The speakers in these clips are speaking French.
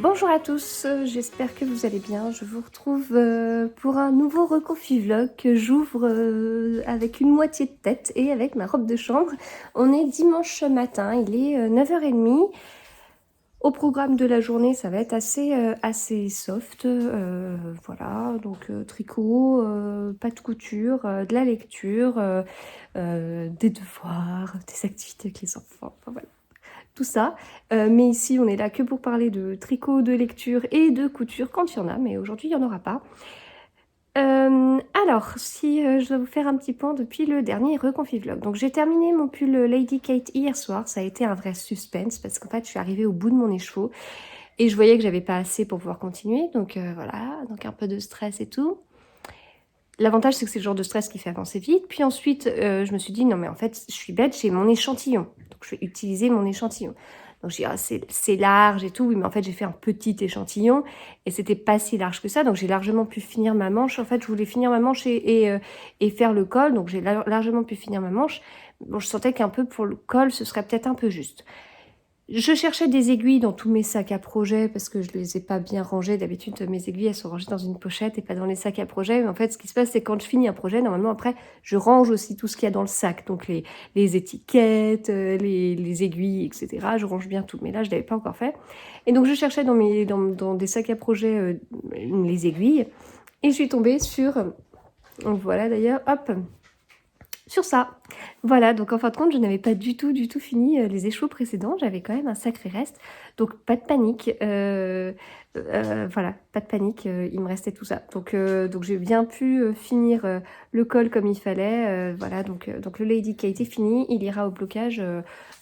Bonjour à tous, j'espère que vous allez bien. Je vous retrouve pour un nouveau reconfi vlog que j'ouvre avec une moitié de tête et avec ma robe de chambre. On est dimanche matin, il est 9h30. Au programme de la journée, ça va être assez soft. Voilà, donc tricot, pas de couture, de la lecture, des devoirs, des activités avec les enfants. Enfin, voilà, tout ça. Mais ici, on est là que pour parler de tricot, de lecture et de couture quand il y en a, mais aujourd'hui, il n'y en aura pas. Alors, si je dois vous faire un petit point depuis le dernier reconfi vlog. Donc, j'ai terminé mon pull Lady Kate hier soir. Ça a été un vrai suspense parce qu'en fait, je suis arrivée au bout de mon écheveau et je voyais que j'avais pas assez pour pouvoir continuer. Donc, voilà, donc un peu de stress et tout. L'avantage, c'est que c'est le genre de stress qui fait avancer vite. Puis ensuite, je me suis dit, non mais en fait, je suis bête, j'ai mon échantillon. Donc, je vais utiliser mon échantillon. Donc, j'ai dit, ah, c'est large et tout. Oui, mais en fait, j'ai fait un petit échantillon et c'était pas si large que ça. Donc, j'ai largement pu finir ma manche. En fait, je voulais finir ma manche et faire le col. Donc, j'ai largement pu finir ma manche. Bon, je sentais qu'un peu pour le col, ce serait peut-être un peu juste. Je cherchais des aiguilles dans tous mes sacs à projet parce que je les ai pas bien rangés. D'habitude, mes aiguilles, elles sont rangées dans une pochette et pas dans les sacs à projet. Mais en fait, ce qui se passe, c'est quand je finis un projet, normalement, après, je range aussi tout ce qu'il y a dans le sac. Donc, les étiquettes, les aiguilles, etc. Je range bien tout. Mais là, je l'avais pas encore fait. Et donc, je cherchais dans des sacs à projet les aiguilles. Et je suis tombée sur... Voilà, d'ailleurs, hop, sur ça. Voilà, donc en fin de compte, je n'avais pas du tout fini les échos précédents. J'avais quand même un sacré reste. Donc pas de panique. Voilà, pas de panique. Il me restait tout ça. Donc j'ai bien pu finir le col comme il fallait. Voilà, donc le Lady Kate est fini. Il ira au blocage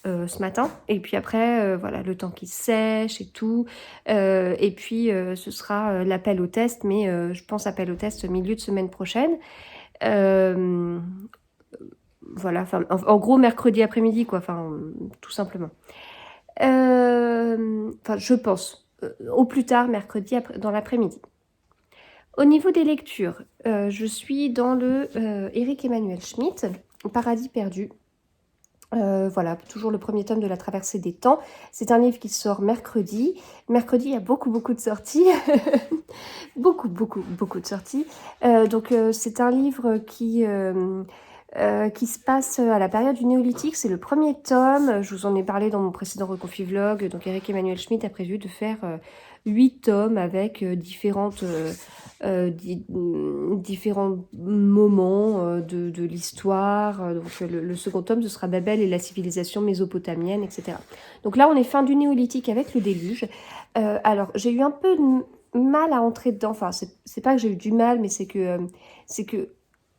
ce matin. Et puis après, voilà, le temps qu'il sèche et tout. Et puis ce sera l'appel au test. Mais je pense appel au test milieu de semaine prochaine. Voilà, enfin, en gros, mercredi après-midi, quoi, enfin, tout simplement. Enfin, je pense, au plus tard, mercredi dans l'après-midi. Au niveau des lectures, je suis dans le Eric Emmanuel Schmitt, Paradis perdu. Voilà, toujours le premier tome de La Traversée des temps. C'est un livre qui sort mercredi. Mercredi, il y a beaucoup de sorties. beaucoup de sorties. C'est un livre qui se passe à la période du néolithique. C'est le premier tome. Je vous en ai parlé dans mon précédent reconfi vlog. Donc Eric Emmanuel Schmitt a prévu de faire 8 tomes avec différents moments de l'histoire. Donc le second tome, ce sera Babel et la civilisation mésopotamienne, etc. Donc là, on est fin du néolithique avec le déluge. Alors, j'ai eu un peu de mal à entrer dedans. Enfin, c'est pas que j'ai eu du mal, mais c'est que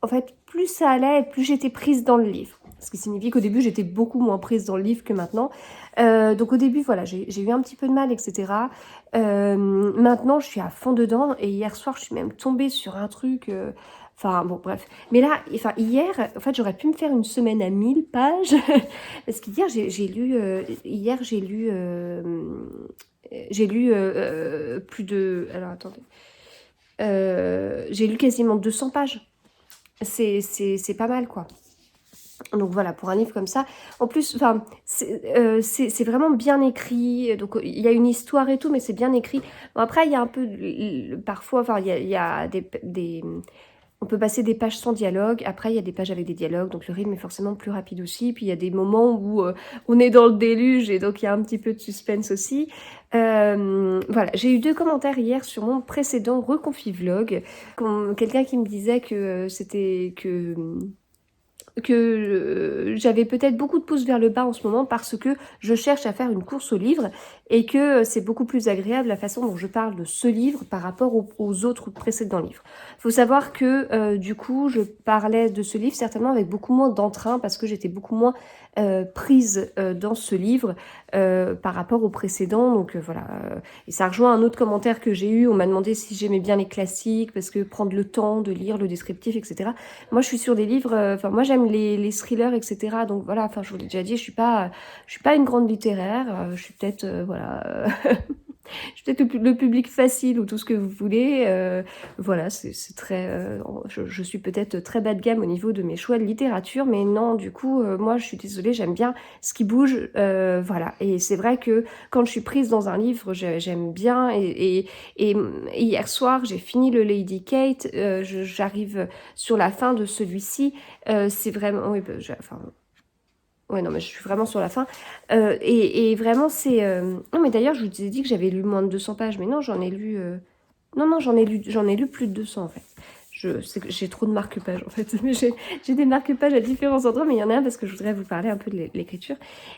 en fait, plus ça allait, plus j'étais prise dans le livre. Ce qui signifie qu'au début, j'étais beaucoup moins prise dans le livre que maintenant. Donc au début, voilà, j'ai eu un petit peu de mal, etc. Maintenant, je suis à fond dedans. Et hier soir, je suis même tombée sur un truc... Enfin, bon, bref. Mais là, enfin, hier, en fait, j'aurais pu me faire une semaine à 1000 pages. Parce qu'hier, j'ai lu... plus de... Alors, attendez. J'ai lu quasiment 200 pages. C'est pas mal, quoi. Donc voilà, pour un livre comme ça. En plus, enfin, c'est vraiment bien écrit. Donc il y a une histoire et tout, mais c'est bien écrit. Bon, après, il y a un peu... Parfois, enfin, il y a on peut passer des pages sans dialogue. Après, il y a des pages avec des dialogues. Donc le rythme est forcément plus rapide aussi. Puis il y a des moments où on est dans le déluge et donc il y a un petit peu de suspense aussi. Voilà, j'ai eu 2 commentaires hier sur mon précédent reconfi vlog. Quelqu'un qui me disait que c'était que j'avais peut-être beaucoup de pouces vers le bas en ce moment parce que je cherche à faire une course au livre et que c'est beaucoup plus agréable la façon dont je parle de ce livre par rapport aux autres précédents livres. Il faut savoir que du coup, je parlais de ce livre certainement avec beaucoup moins d'entrain parce que j'étais beaucoup moins prise dans ce livre par rapport au précédent. Donc voilà. Et ça rejoint un autre commentaire que j'ai eu. On m'a demandé si j'aimais bien les classiques parce que prendre le temps de lire le descriptif, etc. Moi, je suis sur des livres... Enfin, moi, j'aime les thrillers, etc. Donc voilà, enfin, je vous l'ai déjà dit, je suis pas une grande littéraire. Je suis peut-être... voilà... Je suis peut-être le public facile ou tout ce que vous voulez. Voilà, c'est très... je suis peut-être très bas de gamme au niveau de mes choix de littérature, mais non, du coup, moi, je suis désolée, j'aime bien ce qui bouge. Voilà, et c'est vrai que quand je suis prise dans un livre, j'aime bien. Et hier soir, j'ai fini le Lady Kate. J'arrive sur la fin de celui-ci. C'est vraiment... Oui, enfin, ouais, non, mais je suis vraiment sur la fin. Et vraiment, c'est... Non, mais d'ailleurs, je vous ai dit que j'avais lu moins de 200 pages, mais non, j'en ai lu... Non, non, j'en ai lu plus de 200, en fait. C'est que j'ai trop de marque-pages, en fait. J'ai des marque-pages à différents endroits, mais il y en a un parce que je voudrais vous parler un peu de l'écriture.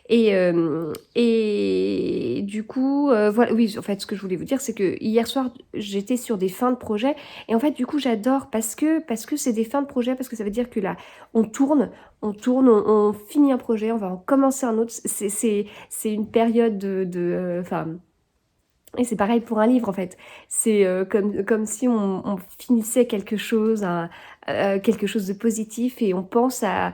Et du coup, voilà, oui, en fait, ce que je voulais vous dire, c'est que hier soir, j'étais sur des fins de projet. Et en fait, du coup, j'adore parce que c'est des fins de projet, parce que ça veut dire que là, on tourne, on finit un projet, on va en commencer un autre. C'est une période enfin, et c'est pareil pour un livre en fait. C'est comme si on finissait quelque chose de positif et on pense enfin,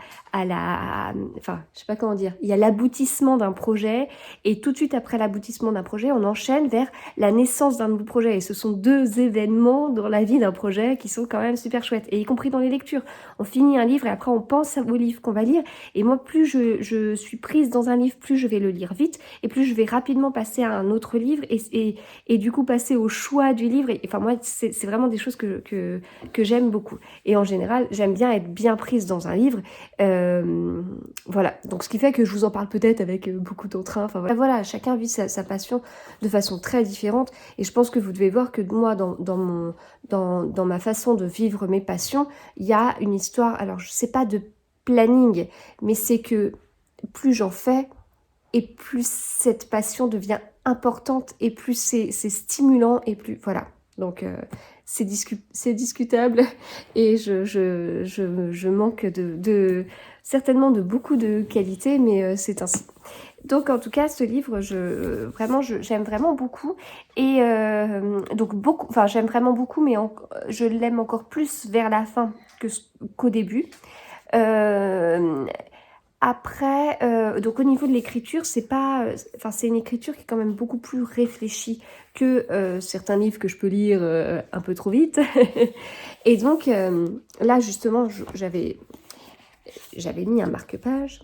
je sais pas comment dire. Il y a l'aboutissement d'un projet et tout de suite après l'aboutissement d'un projet, on enchaîne vers la naissance d'un nouveau projet. Et ce sont deux événements dans la vie d'un projet qui sont quand même super chouettes. Et y compris dans les lectures. On finit un livre et après on pense au livre qu'on va lire. Et moi, plus je suis prise dans un livre, plus je vais le lire vite et plus je vais rapidement passer à un autre livre et du coup passer au choix du livre. Enfin, moi, c'est vraiment des choses que j'aime beaucoup. Et en général, j'aime bien être bien prise dans un livre. Voilà, donc ce qui fait que je vous en parle peut-être avec beaucoup d'entrain. Enfin voilà, chacun vit sa passion de façon très différente. Et je pense que vous devez voir que moi, dans ma façon de vivre mes passions, il y a une histoire. Alors, je sais pas de planning, mais c'est que plus j'en fais, et plus cette passion devient importante, et plus c'est stimulant, et plus... Voilà. Donc, c'est discutable, et je manque certainement de beaucoup de qualités, mais c'est ainsi. Donc, en tout cas, ce livre, j'aime vraiment beaucoup. Et donc, enfin, j'aime vraiment beaucoup, mais je l'aime encore plus vers la fin qu'au début. Après, donc au niveau de l'écriture, c'est une écriture qui est quand même beaucoup plus réfléchie que certains livres que je peux lire un peu trop vite. Et donc là, justement, j'avais mis un marque-page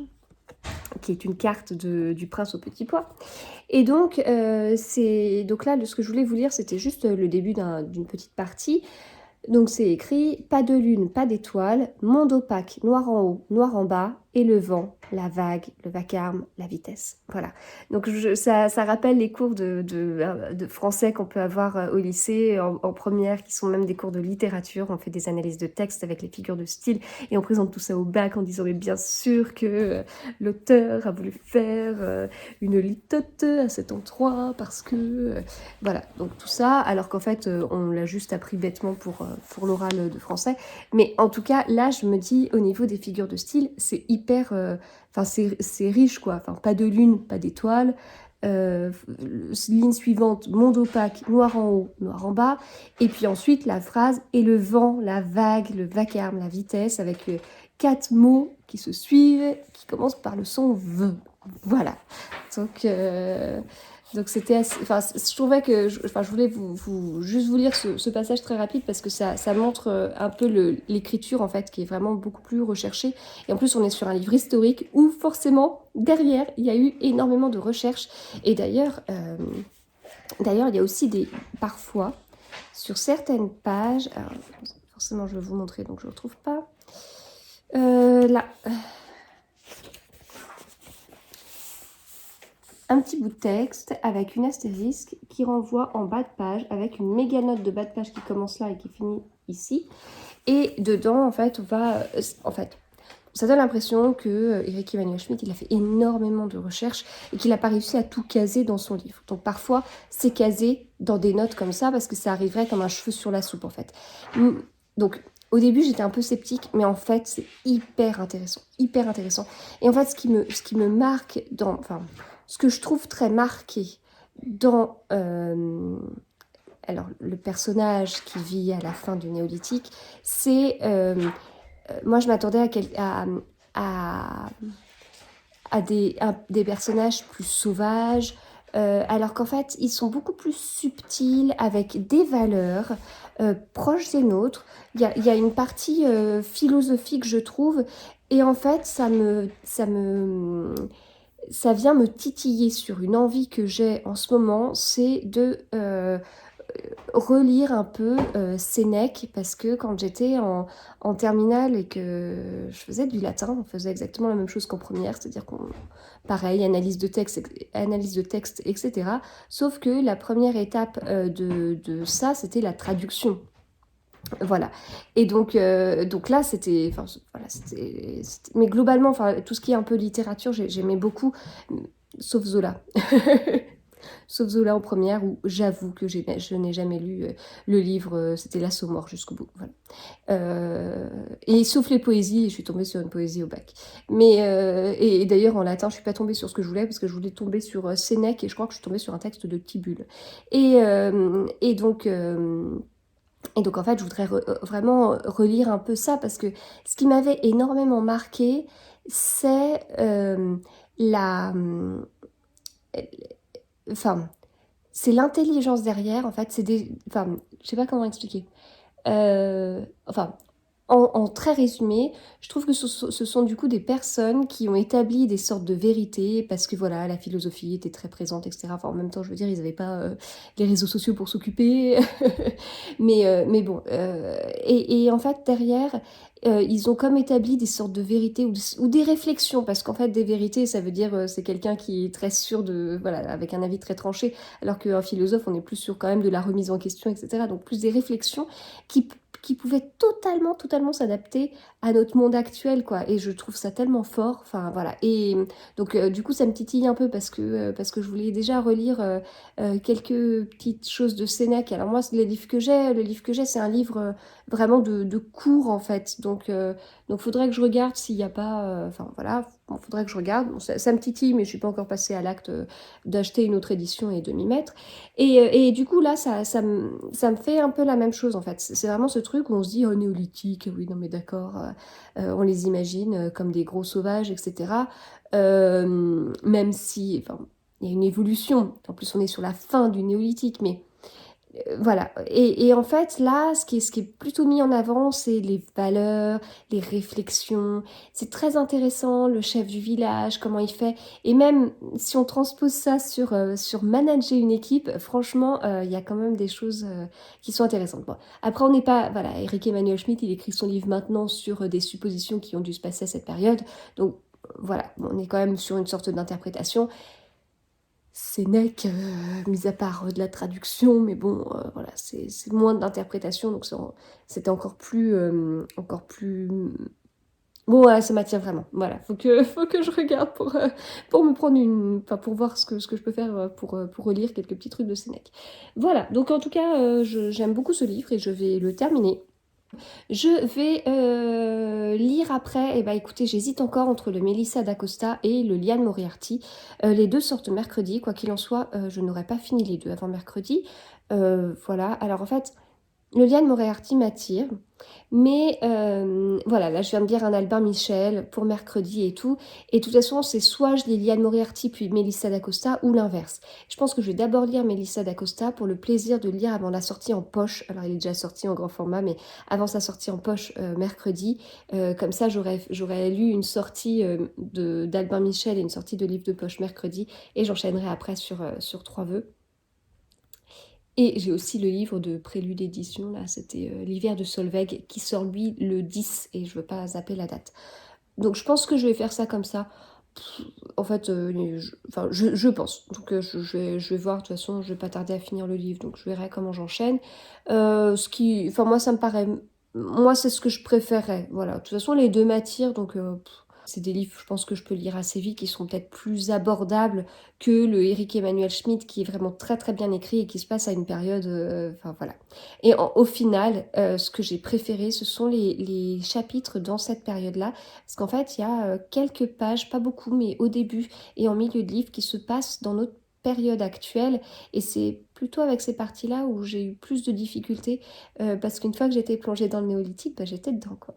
qui est une carte du Prince au Petit Pois. Et donc, donc là, ce que je voulais vous lire, c'était juste le début d'une petite partie. Donc c'est écrit « Pas de lune, pas d'étoile, monde opaque, noir en haut, noir en bas, et le vent, la vague, le vacarme, la vitesse. » Voilà. Donc ça rappelle les cours de français qu'on peut avoir au lycée, en première, qui sont même des cours de littérature. On fait des analyses de texte avec les figures de style, et on présente tout ça au bac en disant « Mais bien sûr que l'auteur a voulu faire une litote à cet endroit, parce que... Voilà, donc tout ça, alors qu'en fait, on l'a juste appris bêtement pour l'oral de français. Mais en tout cas, là, je me dis, au niveau des figures de style, c'est hyper... Enfin, c'est riche, quoi. Enfin, pas de lune, pas d'étoile. Ligne suivante, monde opaque, noir en haut, noir en bas. Et puis ensuite, la phrase « et le vent, la vague, le vacarme, la vitesse », avec 4 mots qui se suivent, qui commencent par le son « v ». Voilà. Donc c'était assez... Enfin, je trouvais que... je voulais juste vous lire ce passage très rapide parce que ça montre un peu l'écriture, en fait, qui est vraiment beaucoup plus recherchée. Et en plus, on est sur un livre historique où, forcément, derrière, il y a eu énormément de recherches. Et d'ailleurs, il y a aussi parfois, sur certaines pages... Alors, forcément, je vais vous montrer, donc je ne le retrouve pas. Là... un petit bout de texte avec une astérisque qui renvoie en bas de page avec une méga note de bas de page qui commence là et qui finit ici. Et dedans, en fait, ça donne l'impression que Eric Emmanuel Schmitt, il a fait énormément de recherches et qu'il n'a pas réussi à tout caser dans son livre. Donc parfois, c'est casé dans des notes comme ça parce que ça arriverait comme un cheveu sur la soupe, en fait. Donc, au début, j'étais un peu sceptique, mais en fait, c'est hyper intéressant, hyper intéressant. Et en fait, ce qui me marque ce que je trouve très marqué dans alors, le personnage qui vit à la fin du néolithique, c'est... moi, je m'attendais à des personnages plus sauvages, alors qu'en fait, ils sont beaucoup plus subtils, avec des valeurs proches des nôtres. Il y a une partie philosophique, je trouve, et en fait, ça vient me titiller sur une envie que j'ai en ce moment, c'est de relire un peu Sénèque, parce que quand j'étais en terminale et que je faisais du latin, on faisait exactement la même chose qu'en première, c'est-à-dire qu'on, pareil, analyse de texte, etc. Sauf que la première étape de ça, c'était la traduction. Voilà. Et donc là, c'était, enfin, voilà, mais globalement, enfin, tout ce qui est un peu littérature, j'aimais beaucoup, sauf Zola. Sauf Zola en première, où j'avoue que je n'ai jamais lu le livre, c'était L'Assaut jusqu'au bout. Voilà. Et sauf les poésies, je suis tombée sur une poésie au bac. Mais, et d'ailleurs, en latin, je suis pas tombée sur ce que je voulais, parce que je voulais tomber sur Sénèque, et je crois que je suis tombée sur un texte de Tibulle. Et, euh, et donc... euh, et donc en fait, je voudrais vraiment relire un peu ça, parce que ce qui m'avait énormément marqué, c'est la... Enfin, c'est l'intelligence derrière, en fait, c'est des... Enfin, je sais pas comment expliquer. Enfin, en très résumé, je trouve que ce sont du coup des personnes qui ont établi des sortes de vérités, parce que voilà, la philosophie était très présente, etc. Enfin, en même temps, je veux dire, ils n'avaient pas les réseaux sociaux pour s'occuper. Mais bon. Et en fait, derrière, ils ont comme établi des sortes de vérités, ou des réflexions, parce qu'en fait, des vérités, ça veut dire c'est quelqu'un qui est très sûr de... Voilà, avec un avis très tranché, alors qu'un philosophe, on est plus sûr quand même de la remise en question, etc. Donc plus des réflexions qui qui pouvait totalement, totalement s'adapter à notre monde actuel, quoi. Et je trouve ça tellement fort. Enfin, voilà. Et donc, du coup, ça me titille un peu, parce que je voulais déjà relire quelques petites choses de Sénèque. Alors moi, le livre que j'ai, c'est un livre vraiment de cours, en fait. Donc, faudrait que je regarde s'il n'y a pas... Enfin, voilà. Bon, faudrait que je regarde. Bon, ça me titille, mais je suis pas encore passée à l'acte d'acheter une autre édition et de m'y mettre. Et du coup, là, ça me fait un peu la même chose, en fait. C'est vraiment ce truc où on se dit, oh, néolithique, oui, non, mais d'accord, on les imagine comme des gros sauvages, etc. Même si, enfin, il y a une évolution. En plus, on est sur la fin du néolithique, mais voilà. Et en fait, là, ce qui est plutôt mis en avant, c'est les valeurs, les réflexions. C'est très intéressant, le chef du village, comment il fait. Et même si on transpose ça sur manager une équipe, franchement, il y a quand même des choses qui sont intéressantes. Bon. Après, on n'est pas... Voilà, Eric Emmanuel Schmitt, il écrit son livre maintenant sur des suppositions qui ont dû se passer à cette période. Donc, voilà, on est quand même sur une sorte d'interprétation. Sénèque, mis à part de la traduction, mais bon, voilà, c'est moins d'interprétation, donc c'était encore plus... Bon, voilà, ça m'attire vraiment. Voilà, faut que je regarde pour me prendre une... Enfin, pour voir ce que je peux faire pour relire quelques petits trucs de Sénèque. Voilà, donc en tout cas, j'aime beaucoup ce livre, et je vais le terminer. Je vais lire après, et bah écoutez, j'hésite encore entre le Melissa d'Acosta et le Liane Moriarty. Les deux sortent mercredi, quoi qu'il en soit, je n'aurai pas fini les deux avant mercredi. Voilà, alors en fait, le Liane Moriarty m'attire. Mais voilà, là je viens de lire un Albin Michel pour mercredi et tout. Et de toute façon, c'est soit je lis Liane Moriarty puis Mélissa d'Acosta, ou l'inverse. Je pense que je vais d'abord lire Mélissa d'Acosta pour le plaisir de le lire avant la sortie en poche. Alors il est déjà sorti en grand format, mais avant sa sortie en poche mercredi. Comme ça, j'aurais lu une sortie d'Albin Michel et une sortie de livre de poche mercredi. Et j'enchaînerai après sur Trois Vœux. Et j'ai aussi le livre de Prélude Édition, là, c'était L'hiver de Solveig, qui sort lui le 10, et je veux pas zapper la date. Donc je pense que je vais faire ça comme ça. En fait, enfin, je pense. Donc je vais voir, de toute façon, je vais pas tarder à finir le livre, donc je verrai comment j'enchaîne. Enfin, moi, ça me paraît... Moi, c'est ce que je préférais. Voilà. De toute façon, les deux m'attirent, donc... c'est des livres, je pense que je peux lire assez vite, qui sont peut-être plus abordables que le Eric Emmanuel Schmitt, qui est vraiment très très bien écrit et qui se passe à une période... Enfin voilà. Et au final, ce que j'ai préféré, ce sont les chapitres dans cette période-là. Parce qu'en fait, il y a quelques pages, pas beaucoup, mais au début et en milieu de livre, qui se passent dans notre période actuelle. Et c'est plutôt avec ces parties-là où j'ai eu plus de difficultés. Parce qu'une fois que j'étais plongée dans le néolithique, bah, j'étais dedans, quoi.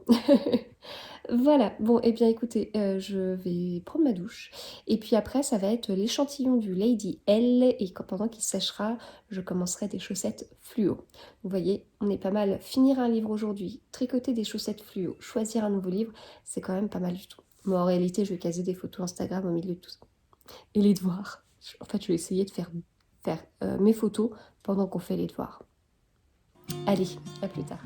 Voilà, bon, et bien écoutez, je vais prendre ma douche et puis après ça va être l'échantillon du Lady L et pendant qu'il séchera, je commencerai des chaussettes fluo. Vous voyez, on est pas mal. Finir un livre aujourd'hui, tricoter des chaussettes fluo, choisir un nouveau livre, c'est quand même pas mal du tout. Moi, en réalité, je vais caser des photos Instagram au milieu de tout ça. Et les devoirs. En fait, je vais essayer de faire mes photos pendant qu'on fait les devoirs. Allez, à plus tard.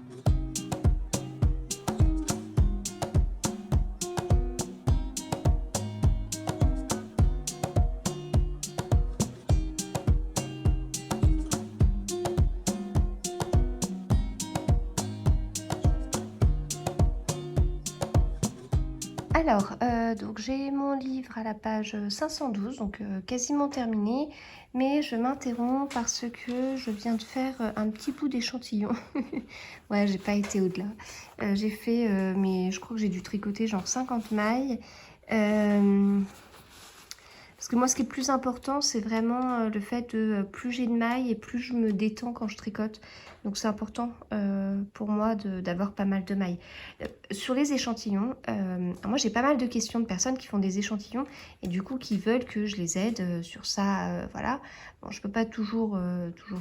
Alors, donc j'ai mon livre à la page 512, donc quasiment terminé, mais je m'interromps parce que je viens de faire un petit bout d'échantillon. Ouais, j'ai pas été au-delà. J'ai fait, mais je crois que j'ai dû tricoter genre 50 mailles. Parce que moi, ce qui est le plus important, c'est vraiment le fait de plus j'ai de mailles et plus je me détends quand je tricote. Donc c'est important pour moi d'avoir pas mal de mailles. Sur les échantillons, moi j'ai pas mal de questions de personnes qui font des échantillons et du coup qui veulent que je les aide sur ça. Voilà. Bon, je peux pas toujours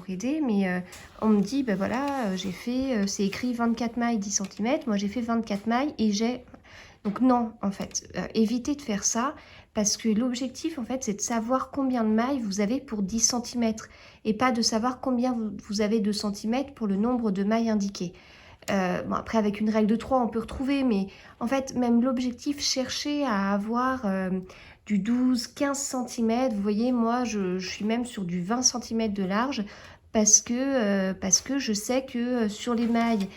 aider, mais on me dit, ben voilà, j'ai fait, c'est écrit 24 mailles 10 cm, moi j'ai fait 24 mailles et j'ai... Donc non, en fait, évitez de faire ça parce que l'objectif, en fait, c'est de savoir combien de mailles vous avez pour 10 cm et pas de savoir combien vous avez de centimètres pour le nombre de mailles indiquées. Bon, après, avec une règle de 3, on peut retrouver, mais en fait, même l'objectif, chercher à avoir du 12-15 cm. Vous voyez, moi, je suis même sur du 20 cm de large parce que je sais que sur les mailles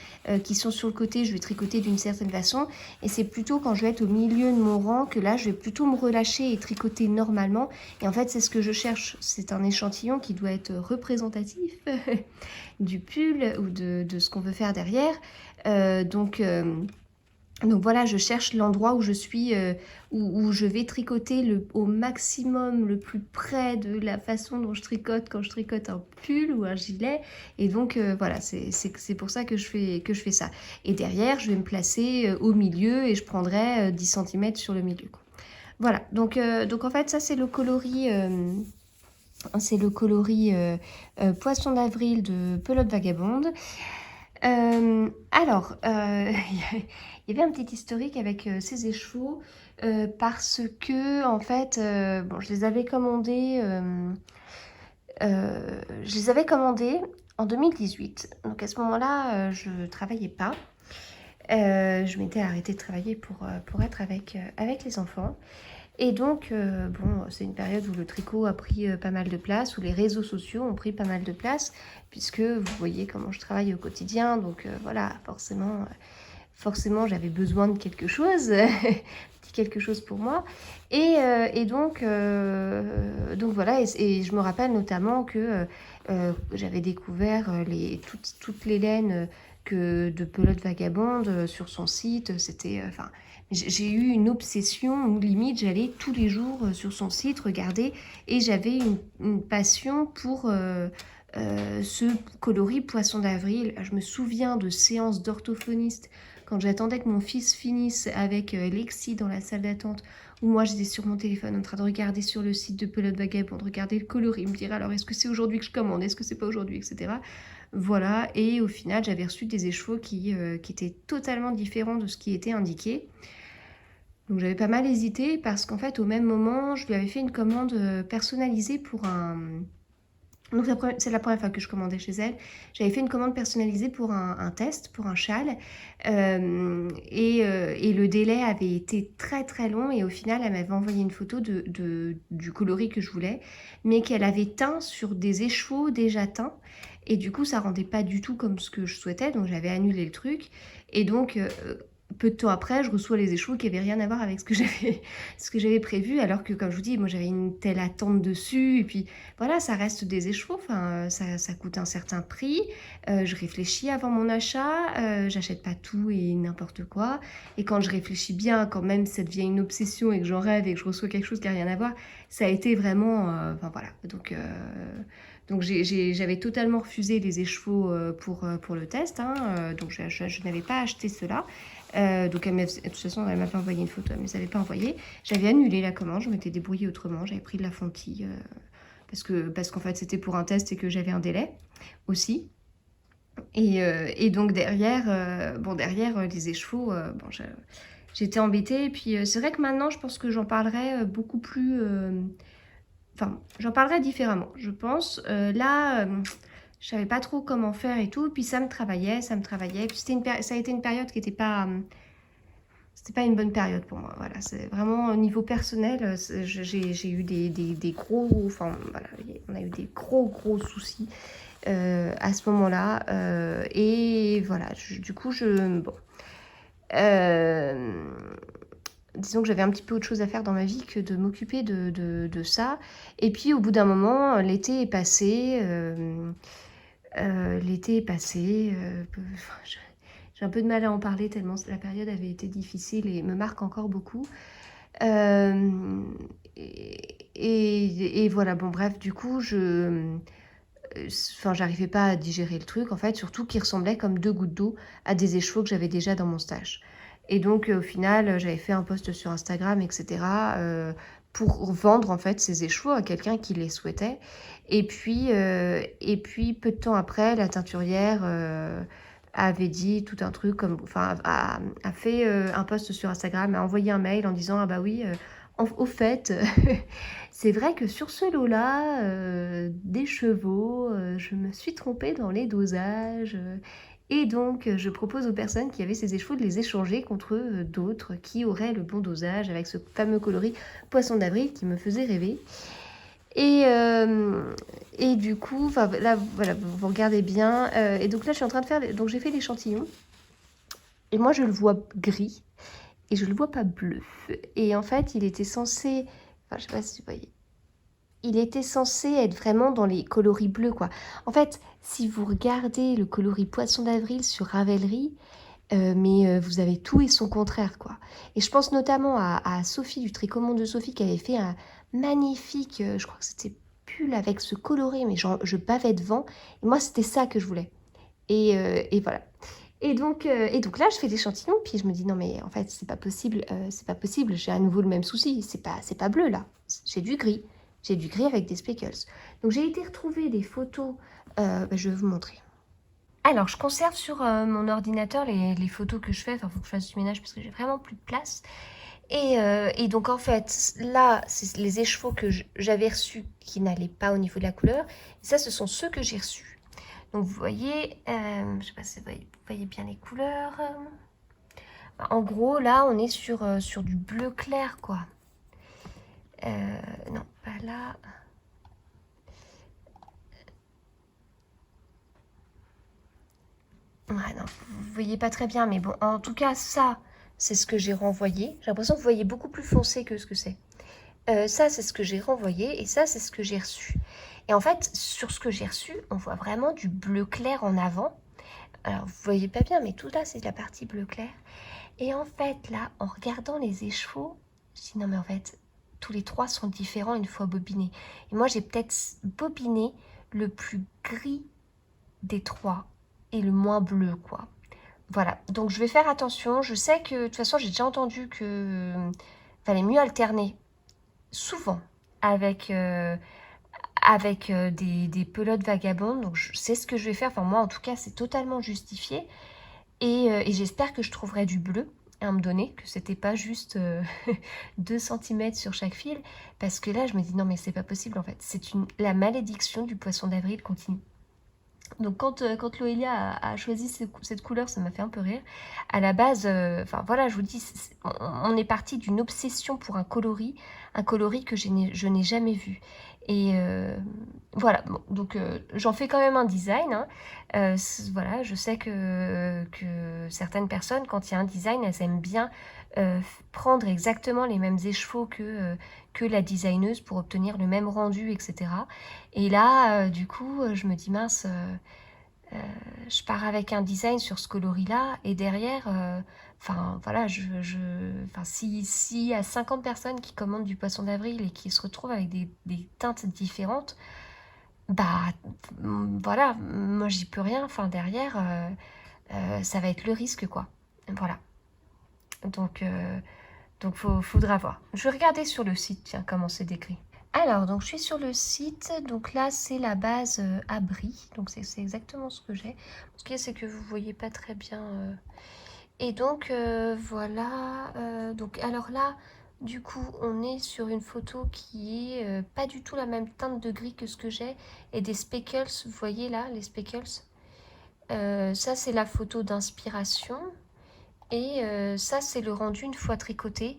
qui sont sur le côté, je vais tricoter d'une certaine façon. Et c'est plutôt quand je vais être au milieu de mon rang que là, je vais plutôt me relâcher et tricoter normalement. Et en fait, c'est ce que je cherche. C'est un échantillon qui doit être représentatif du pull ou de ce qu'on veut faire derrière. Donc voilà, je cherche l'endroit où je suis, où je vais tricoter au maximum, le plus près de la façon dont je tricote quand je tricote un pull ou un gilet. Et donc voilà, c'est pour ça que je fais ça. Et derrière, je vais me placer au milieu et je prendrai 10 cm sur le milieu, quoi. Voilà, donc en fait, ça c'est le coloris... Poisson d'avril de Pelote Vagabonde. Alors, il y avait un petit historique avec ces écheveaux parce que, en fait, bon, je les avais commandés en 2018. Donc à ce moment-là, je travaillais pas. Je m'étais arrêtée de travailler pour être avec les enfants. Et donc, bon, c'est une période où le tricot a pris pas mal de place, où les réseaux sociaux ont pris pas mal de place, puisque vous voyez comment je travaille au quotidien. Donc voilà, forcément j'avais besoin de quelque chose, petit quelque chose pour moi. Et donc voilà, et je me rappelle notamment que j'avais découvert toutes les laines de Pelote Vagabonde sur son site. C'était... j'ai eu une obsession où limite j'allais tous les jours sur son site regarder et j'avais une passion pour ce coloris Poisson d'avril. Je me souviens de séances d'orthophoniste quand j'attendais que mon fils finisse avec Lexi dans la salle d'attente, où moi j'étais sur mon téléphone en train de regarder sur le site de Pelote Vagabonde, regarder le coloris, me dire alors est-ce que c'est aujourd'hui que je commande, est-ce que c'est pas aujourd'hui, etc. Voilà, et au final j'avais reçu des écheveaux qui étaient totalement différents de ce qui était indiqué. Donc j'avais pas mal hésité parce qu'en fait au même moment je lui avais fait une commande personnalisée pour un... Donc c'est la première fois que je commandais chez elle. J'avais fait une commande personnalisée pour un test, pour un châle. Et le délai avait été très très long. Et au final, elle m'avait envoyé une photo du coloris que je voulais. Mais qu'elle avait teint sur des écheveaux déjà teints. Et du coup, ça rendait pas du tout comme ce que je souhaitais. Donc j'avais annulé le truc. Et donc... peu de temps après, je reçois les écheveaux qui n'avaient rien à voir avec ce que j'avais prévu, alors que, comme je vous dis, moi j'avais une telle attente dessus, et puis voilà, ça reste des écheveaux, enfin, ça coûte un certain prix, je réfléchis avant mon achat, j'achète pas tout et n'importe quoi, et quand je réfléchis bien, quand même ça devient une obsession et que j'en rêve et que je reçois quelque chose qui n'a rien à voir, ça a été vraiment, enfin voilà, Donc j'avais totalement refusé les écheveaux pour le test, hein, donc je n'avais pas acheté cela. Donc de toute façon, elle m'a pas envoyé une photo, elle ne me les avait pas envoyé. J'avais annulé la commande, je m'étais débrouillée autrement, j'avais pris de la Fonty parce qu'en fait c'était pour un test et que j'avais un délai aussi. Et donc derrière les écheveaux, bon, j'étais embêtée. Et puis c'est vrai que maintenant, je pense que j'en parlerai beaucoup plus... Enfin, j'en parlerai différemment, je pense. Là, je savais pas trop comment faire et tout. Puis ça me travaillait, ça me travaillait. Puis ça a été une période qui n'était pas... c'était pas une bonne période pour moi. Voilà, c'est vraiment au niveau personnel, j'ai eu des gros... Enfin, voilà, on a eu des gros soucis à ce moment-là. Et voilà, du coup, bon. Disons que j'avais un petit peu autre chose à faire dans ma vie que de m'occuper de ça. Et puis au bout d'un moment, l'été est passé. L'été est passé. J'ai un peu de mal à en parler tellement la période avait été difficile et me marque encore beaucoup. Et voilà, bon bref, du coup, enfin, j'arrivais pas à digérer le truc, en fait, surtout qu'il ressemblait comme 2 gouttes d'eau à des écheveaux que j'avais déjà dans mon stage. Et donc, au final, j'avais fait un post sur Instagram, etc., pour vendre, en fait, ces écheveaux à quelqu'un qui les souhaitait. Et puis, peu de temps après, la teinturière avait dit tout un truc, enfin, a fait un post sur Instagram, a envoyé un mail en disant, ah bah oui, au fait, c'est vrai que sur ce lot-là, des chevaux, je me suis trompée dans les dosages. Et donc, je propose aux personnes qui avaient ces écheveaux de les échanger contre d'autres qui auraient le bon dosage avec ce fameux coloris poisson d'avril qui me faisait rêver. Et, et du coup, là, voilà, vous regardez bien. Et donc là, je suis en train de faire... Donc j'ai fait l'échantillon. Et moi, je le vois gris. Et je le vois pas bleu. Et en fait, il était censé... Enfin, je sais pas si vous voyez. Il était censé être vraiment dans les coloris bleus, quoi. En fait, si vous regardez le coloris poisson d'avril sur Ravelry, vous avez tout et son contraire, quoi. Et je pense notamment à Sophie, du Tricomonde de Sophie, qui avait fait un magnifique, je crois que c'était pull avec ce coloris, mais genre, je bavais devant. Et moi, c'était ça que je voulais. Et voilà. Et donc là, je fais l'échantillon, puis je me dis, non, mais en fait, c'est pas possible, j'ai à nouveau le même souci, c'est pas bleu, là, j'ai du gris. J'ai du gris avec des speckles. Donc j'ai été retrouver des photos, je vais vous montrer. Alors, je conserve sur mon ordinateur les photos que je fais. Enfin, il faut que je fasse du ménage parce que j'ai vraiment plus de place. Et donc, en fait, là, c'est les écheveaux que j'avais reçus qui n'allaient pas au niveau de la couleur. Et ça, ce sont ceux que j'ai reçus. Donc, vous voyez, je ne sais pas si vous voyez bien les couleurs. En gros, là, on est sur du bleu clair, quoi. Non, pas là. Ouais, non, vous voyez pas très bien, mais bon, en tout cas, ça, c'est ce que j'ai renvoyé. J'ai l'impression que vous voyez beaucoup plus foncé que ce que c'est. Ça, c'est ce que j'ai renvoyé, et ça, c'est ce que j'ai reçu. Et en fait, sur ce que j'ai reçu, on voit vraiment du bleu clair en avant. Alors, vous voyez pas bien, mais tout là, c'est la partie bleu clair. Et en fait, là, en regardant les écheveaux, je dis non, mais en fait, tous les trois sont différents une fois bobinés. Et moi, j'ai peut-être bobiné le plus gris des trois et le moins bleu, quoi. Voilà, donc je vais faire attention. Je sais que, de toute façon, j'ai déjà entendu que fallait mieux alterner souvent avec, des pelotes vagabondes. Donc je sais ce que je vais faire. Enfin, moi, en tout cas, c'est totalement justifié. Et j'espère que je trouverai du bleu à me donner, que c'était pas juste 2 cm sur chaque fil. Parce que là, je me dis, non, mais c'est pas possible, en fait. La malédiction du poisson d'avril continue. Donc quand Loelia a choisi cette couleur, ça m'a fait un peu rire. À la base, enfin voilà, je vous dis, on est parti d'une obsession pour un coloris que je n'ai jamais vu. Et voilà, bon, donc j'en fais quand même un design, hein. Voilà, je sais que certaines personnes, quand il y a un design, elles aiment bien prendre exactement les mêmes écheveaux que la designeuse pour obtenir le même rendu, etc. Et là, du coup, je me dis, mince, je pars avec un design sur ce coloris-là, et derrière, enfin, voilà, enfin, s'il y a 50 personnes qui commandent du poisson d'avril et qui se retrouvent avec des teintes différentes, bah voilà, moi j'y peux rien, enfin derrière, ça va être le risque quoi. Voilà. Donc faudra voir. Je vais regarder sur le site, tiens, comment c'est décrit. Alors, donc je suis sur le site, donc là c'est la base abri, donc c'est exactement ce que j'ai. Ce qui est, c'est que vous voyez pas très bien. Et donc voilà, donc alors là, du coup, on est sur une photo qui est pas du tout la même teinte de gris que ce que j'ai, et des speckles, vous voyez là, les speckles. Ça c'est la photo d'inspiration, et ça c'est le rendu une fois tricoté.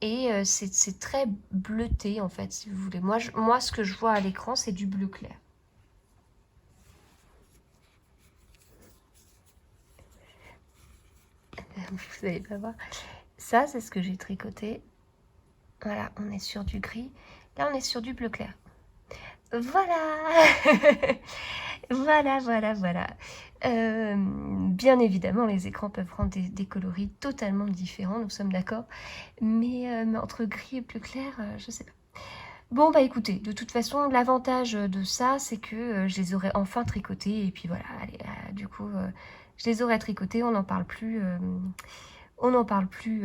Et c'est très bleuté en fait, si vous voulez. Moi, ce que je vois à l'écran, c'est du bleu clair. Vous n'allez pas voir. Ça, c'est ce que j'ai tricoté. Voilà, on est sur du gris. Là, on est sur du bleu clair. Voilà. Voilà. Bien évidemment, les écrans peuvent rendre des coloris totalement différents, nous sommes d'accord. Mais entre gris et bleu clair, je sais pas. Bon, bah écoutez, de toute façon, l'avantage de ça, c'est que je les aurais enfin tricotés. Et puis voilà, allez, du coup, je les aurais tricotés, on n'en parle plus. On n'en parle plus.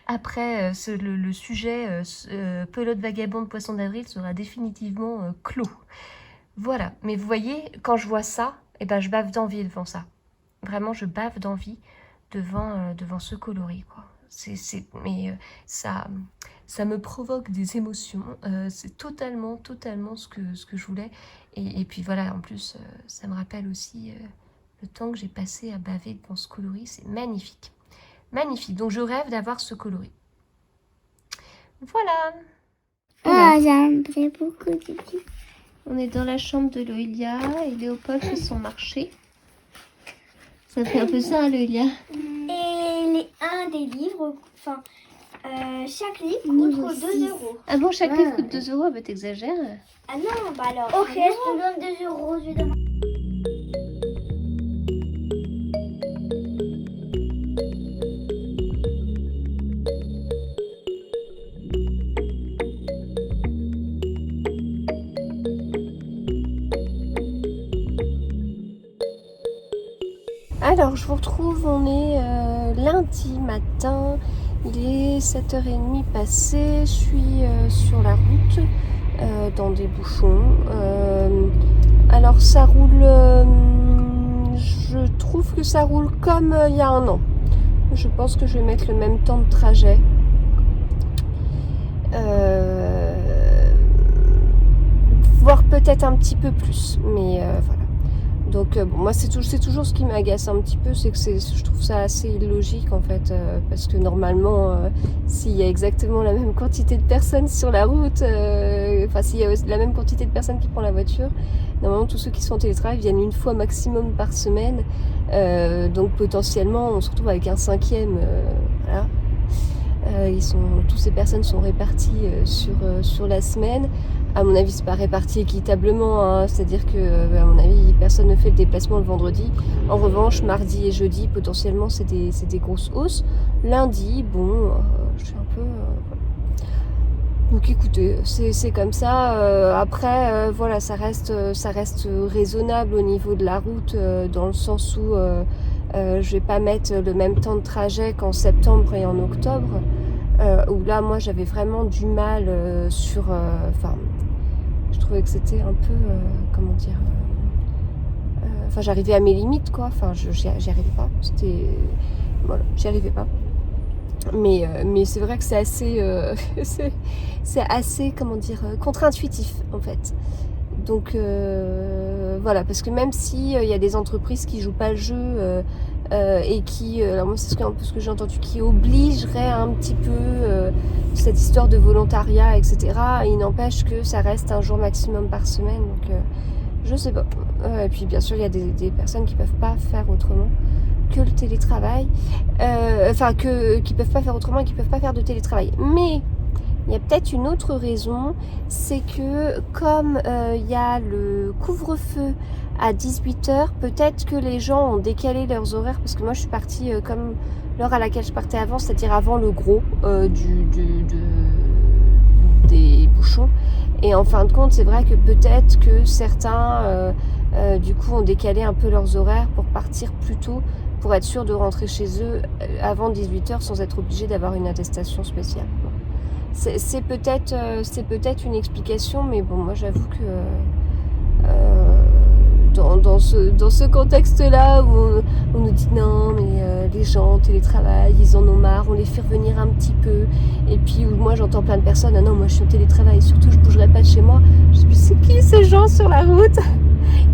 Après, le sujet pelote vagabonde poisson d'avril sera définitivement clos. Voilà, mais vous voyez, quand je vois ça, eh ben, je bave d'envie devant ça. Vraiment, je bave d'envie devant ce coloris, quoi. Mais ça me provoque des émotions. C'est totalement ce que je voulais. Et puis voilà, en plus, ça me rappelle aussi le temps que j'ai passé à baver devant ce coloris. C'est magnifique. Magnifique. Donc, je rêve d'avoir ce coloris. Voilà. Ah, j'aimerais beaucoup du tout. On est dans la chambre de Loélia et Léopold fait son marché. Ça fait un peu ça, Loélia. Et un des livres, enfin, chaque livre coûte 2 euros. Ah bon, chaque livre coûte 2 euros? Bah t'exagères. Ah non, bah alors. Ok, je te donne 2 euros, je demande. Alors, je vous retrouve, on est lundi matin, il est 7h30 passé, je suis sur la route, dans des bouchons. Alors, ça roule, je trouve que ça roule comme il y a un an. Je pense que je vais mettre le même temps de trajet. Voire peut-être un petit peu plus, mais voilà. Donc bon, moi c'est toujours ce qui m'agace un petit peu, c'est que je trouve ça assez illogique en fait, parce que normalement s'il y a exactement la même quantité de personnes sur la route, enfin s'il y a la même quantité de personnes qui prennent la voiture, normalement tous ceux qui sont en télétravail viennent une fois maximum par semaine, donc potentiellement on se retrouve avec un cinquième, voilà. Toutes ces personnes sont réparties sur la semaine. À mon avis, c'est pas réparti équitablement, hein. C'est-à-dire que, à mon avis, personne ne fait le déplacement le vendredi. En revanche, mardi et jeudi, potentiellement, c'est des grosses hausses. Lundi, bon, je suis un peu... Donc écoutez, c'est comme ça. Après, voilà, ça reste raisonnable au niveau de la route, dans le sens où je vais pas mettre le même temps de trajet qu'en septembre et en octobre. Où là, moi, j'avais vraiment du mal enfin, je trouvais que c'était un peu, comment dire, enfin, j'arrivais à mes limites, quoi. Enfin, j'y arrivais pas. Voilà, j'y arrivais pas. Mais c'est vrai que c'est assez, c'est assez, comment dire, contre-intuitif, en fait. Donc, voilà, parce que même si il y a des entreprises qui jouent pas le jeu, et qui, alors moi c'est un peu ce que j'ai entendu, qui obligerait un petit peu cette histoire de volontariat, etc. Il n'empêche que ça reste un jour maximum par semaine, donc je sais pas. Et puis bien sûr il y a des personnes qui peuvent pas faire autrement que le télétravail, enfin qui peuvent pas faire autrement et qui peuvent pas faire de télétravail. Mais il y a peut-être une autre raison, c'est que comme il y a le couvre-feu à 18h, peut-être que les gens ont décalé leurs horaires, parce que moi je suis partie comme l'heure à laquelle je partais avant, c'est-à-dire avant le gros des bouchons. Et en fin de compte, c'est vrai que peut-être que certains, du coup, ont décalé un peu leurs horaires pour partir plus tôt, pour être sûr de rentrer chez eux avant 18h sans être obligé d'avoir une attestation spéciale. Bon. C'est peut-être une explication, mais bon, moi j'avoue que dans ce contexte-là où on nous dit non, mais les gens télétravaillent, ils en ont marre, on les fait revenir un petit peu, et puis où moi j'entends plein de personnes, ah non, moi je suis au télétravail, surtout je bougerai pas de chez moi. Je sais plus c'est qui ces gens sur la route,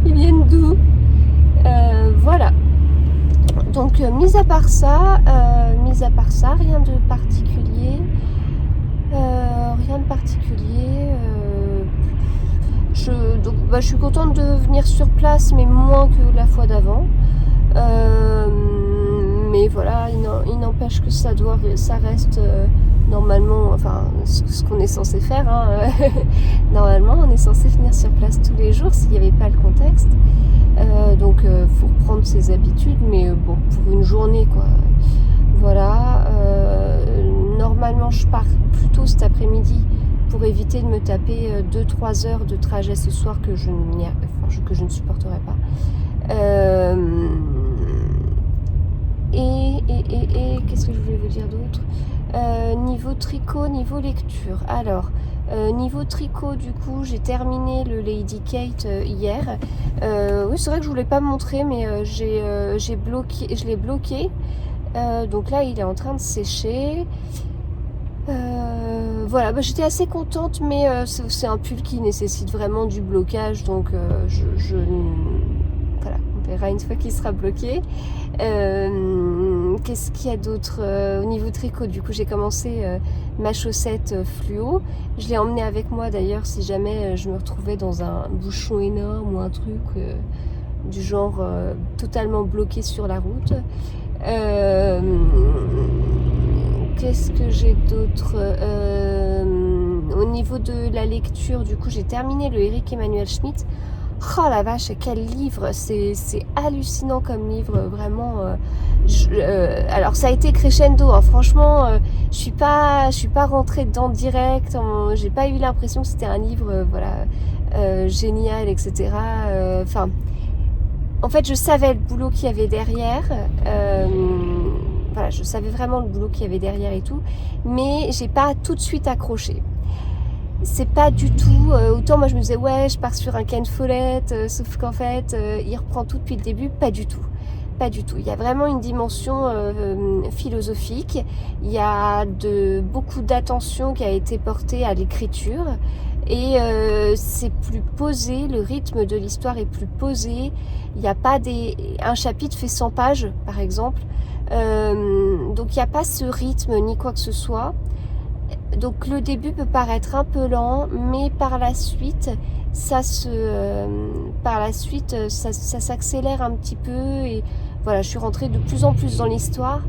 ils viennent d'où? Voilà. Donc mis à part ça, rien de particulier. Rien de particulier. Je suis contente de venir sur place, mais moins que la fois d'avant. Mais voilà, il n'empêche que ça reste normalement, enfin, ce qu'on est censé faire. Hein. Normalement, on est censé venir sur place tous les jours s'il n'y avait pas le contexte. Donc, faut reprendre ses habitudes, mais bon, pour une journée, quoi. Voilà. Normalement, je pars plus tôt cet après-midi pour éviter de me taper 2-3 heures de trajet ce soir que je ne supporterai pas. Et qu'est-ce que je voulais vous dire d'autre? Niveau tricot, niveau lecture. Alors, niveau tricot, du coup, j'ai terminé le Lady Kate hier. Oui, c'est vrai que je voulais pas me montrer, mais je l'ai bloqué. Donc là, il est en train de sécher. Voilà, j'étais assez contente, mais c'est un pull qui nécessite vraiment du blocage, donc voilà, on verra une fois qu'il sera bloqué. Qu'est-ce qu'il y a d'autre au niveau tricot? Du coup, j'ai commencé ma chaussette fluo. Je l'ai emmenée avec moi d'ailleurs, si jamais je me retrouvais dans un bouchon énorme ou un truc du genre totalement bloqué sur la route. Qu'est-ce que j'ai d'autre? Au niveau de la lecture, du coup, j'ai terminé le Eric Emmanuel Schmitt. Oh la vache, quel livre! C'est hallucinant comme livre, vraiment. Alors, ça a été crescendo, hein. Franchement, je suis pas rentrée dedans direct. J'ai pas eu l'impression que c'était un livre, génial, etc. Enfin, en fait, je savais le boulot qu'il y avait derrière. Voilà, je savais vraiment le boulot qu'il y avait derrière et tout, mais j'ai pas tout de suite accroché. C'est pas du tout, autant moi je me disais ouais, je pars sur un Ken Follett, sauf qu'en fait il reprend tout depuis le début. Pas du tout, il y a vraiment une dimension philosophique, il y a beaucoup d'attention qui a été portée à l'écriture, et c'est plus posé, le rythme de l'histoire est plus posé. Il n'y a pas un chapitre fait 100 pages par exemple, donc il n'y a pas ce rythme ni quoi que ce soit. Donc le début peut paraître un peu lent, mais par la suite ça s'accélère un petit peu, et voilà, je suis rentrée de plus en plus dans l'histoire.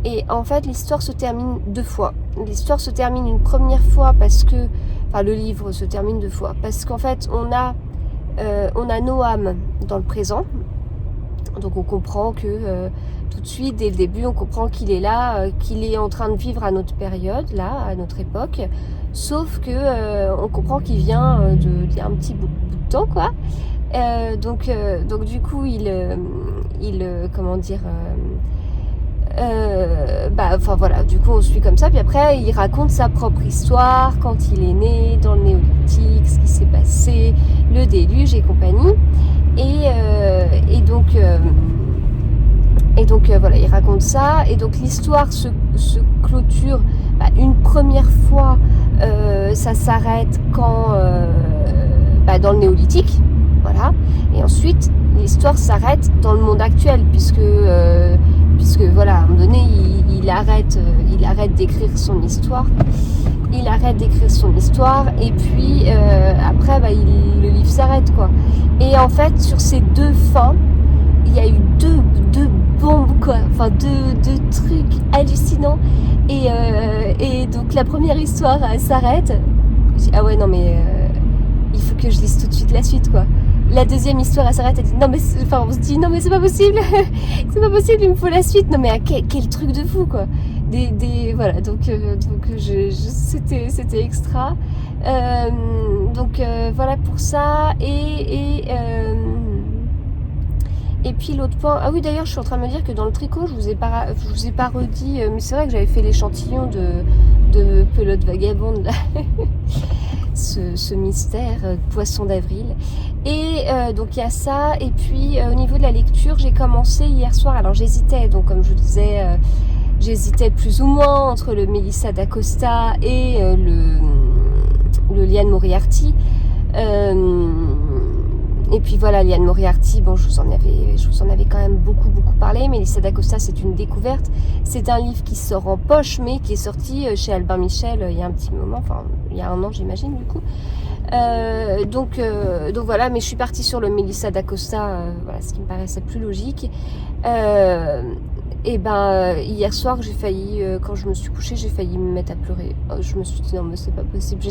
Et en fait, l'histoire se termine 2 fois. L'histoire se termine une première fois le livre se termine 2 fois parce qu'en fait on a Noam dans le présent. Donc on comprend que tout de suite, dès le début, on comprend qu'il est là, qu'il est en train de vivre à notre période, là, à notre époque. Sauf que on comprend qu'il vient d'il y a un petit bout de temps, quoi. Donc du coup, voilà, du coup on suit comme ça, puis après il raconte sa propre histoire, quand il est né, dans le néolithique, ce qui s'est passé, le déluge et compagnie, et donc voilà, il raconte ça, et donc l'histoire se clôture une première fois, ça s'arrête quand dans le néolithique, voilà, et ensuite l'histoire s'arrête dans le monde actuel, puisque voilà, à un moment donné, il arrête d'écrire son histoire. Et puis après, le livre s'arrête, quoi. Et en fait, sur ces 2 fins, il y a eu deux bombes, quoi. Enfin, deux trucs hallucinants. Et donc la première histoire s'arrête. Je dis, ah ouais, non mais il faut que je lise tout de suite la suite, quoi. La deuxième histoire, elle s'arrête, elle dit non mais on se dit non mais c'est pas possible, il me faut la suite. Non mais quel truc de fou, quoi. voilà, donc c'était extra. Donc voilà pour ça. Et puis l'autre point, ah oui d'ailleurs je suis en train de me dire que dans le tricot je vous ai pas redit, mais c'est vrai que j'avais fait l'échantillon de pelote vagabonde là. ce mystère, poisson d'avril. Et donc il y a ça, et puis au niveau de la lecture, j'ai commencé hier soir, alors j'hésitais, donc comme je vous disais, j'hésitais plus ou moins entre le Melissa d'Acosta et le Liane Moriarty. Et puis voilà, Liane Moriarty, bon, je vous en avais quand même beaucoup parlé. Melissa d'Acosta, c'est une découverte. C'est un livre qui sort en poche, mais qui est sorti chez Albin Michel il y a un petit moment, enfin il y a 1 an j'imagine du coup. Donc voilà, mais je suis partie sur le Melissa d'Acosta, voilà, ce qui me paraissait plus logique. Et ben hier soir j'ai failli, quand je me suis couchée, j'ai failli me mettre à pleurer. Je me suis dit non mais c'est pas possible.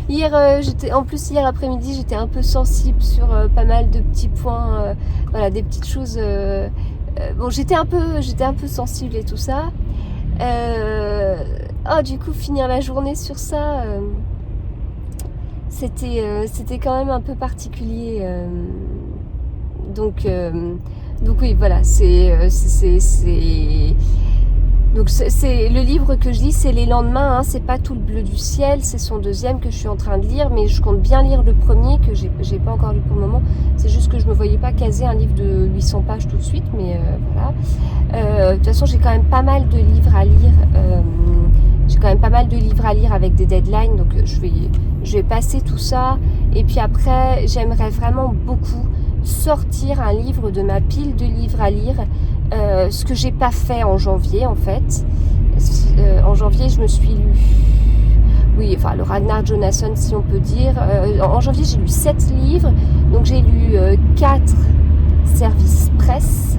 Hier après-midi j'étais un peu sensible sur pas mal de petits points, voilà, des petites choses. Bon j'étais un peu sensible et tout ça. Du coup finir la journée sur ça, c'était quand même un peu particulier. Donc oui, voilà, donc c'est le livre que je lis, c'est Les Lendemains, hein, c'est pas Tout le bleu du ciel, c'est son deuxième que je suis en train de lire, mais je compte bien lire le premier que j'ai pas encore lu pour le moment. C'est juste que je me voyais pas caser un livre de 800 pages tout de suite, mais voilà. De toute façon, j'ai quand même pas mal de livres à lire. Avec des deadlines, donc je vais passer tout ça. Et puis après, j'aimerais vraiment beaucoup sortir un livre de ma pile de livres à lire, ce que j'ai pas fait en janvier en fait. En janvier je me suis lu, oui, enfin le Ragnar Jonasson si on peut dire. En janvier j'ai lu 7 livres, donc j'ai lu 4 services presse,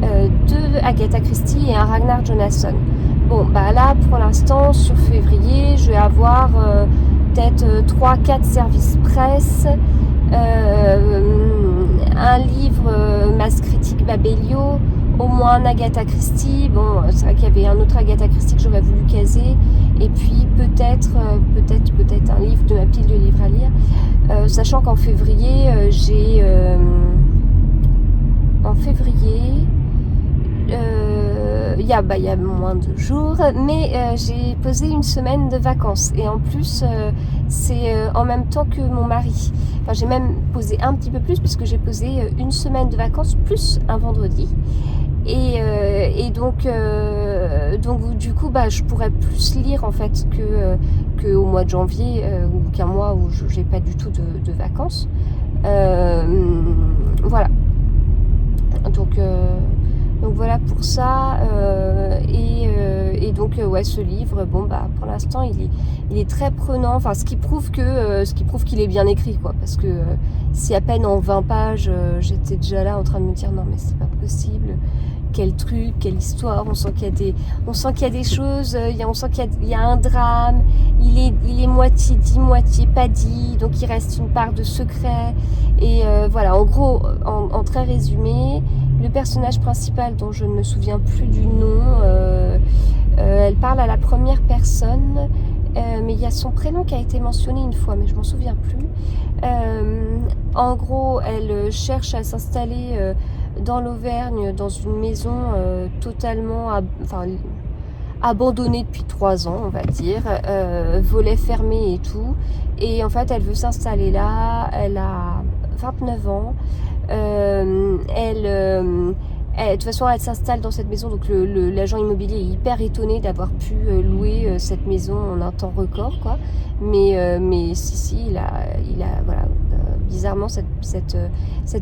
2 Agatha Christie et un Ragnar Jonasson. Bon bah là pour l'instant sur février je vais avoir peut-être 3-4 services presse, un livre Masse critique Babelio, au moins un Agatha Christie. Bon, c'est vrai qu'il y avait un autre Agatha Christie que j'aurais voulu caser, et puis peut-être un livre de ma pile de livres à lire, sachant qu'en février il y a moins de jours, mais j'ai posé une semaine de vacances, et en plus c'est en même temps que mon mari. Enfin, j'ai même posé un petit peu plus puisque j'ai posé une semaine de vacances plus un vendredi, et donc du coup je pourrais plus lire en fait que au mois de janvier, ou qu'un mois où j'ai pas du tout de vacances. Voilà. Donc voilà pour ça, et donc ouais, ce livre, bon pour l'instant il est très prenant, enfin ce qui prouve qu'il est bien écrit quoi, parce que si à peine en 20 pages j'étais déjà là en train de me dire non mais c'est pas possible, quel truc, quelle histoire, on sent qu'il y a des choses, on sent qu'il y a un drame, il est moitié dit, moitié pas dit, donc il reste une part de secret, et voilà, en gros, en très résumé, le personnage principal dont je ne me souviens plus du nom, elle parle à la première personne, mais il y a son prénom qui a été mentionné une fois, mais je m'en souviens plus. En gros, elle cherche à s'installer dans l'Auvergne, dans une maison totalement abandonnée depuis 3 ans, on va dire, volets fermés et tout. Et en fait, elle veut s'installer là, elle a 29 ans. De toute façon, elle s'installe dans cette maison, donc l'agent immobilier est hyper étonné d'avoir pu louer cette maison en un temps record, quoi. Mais si, il a voilà, bizarrement cette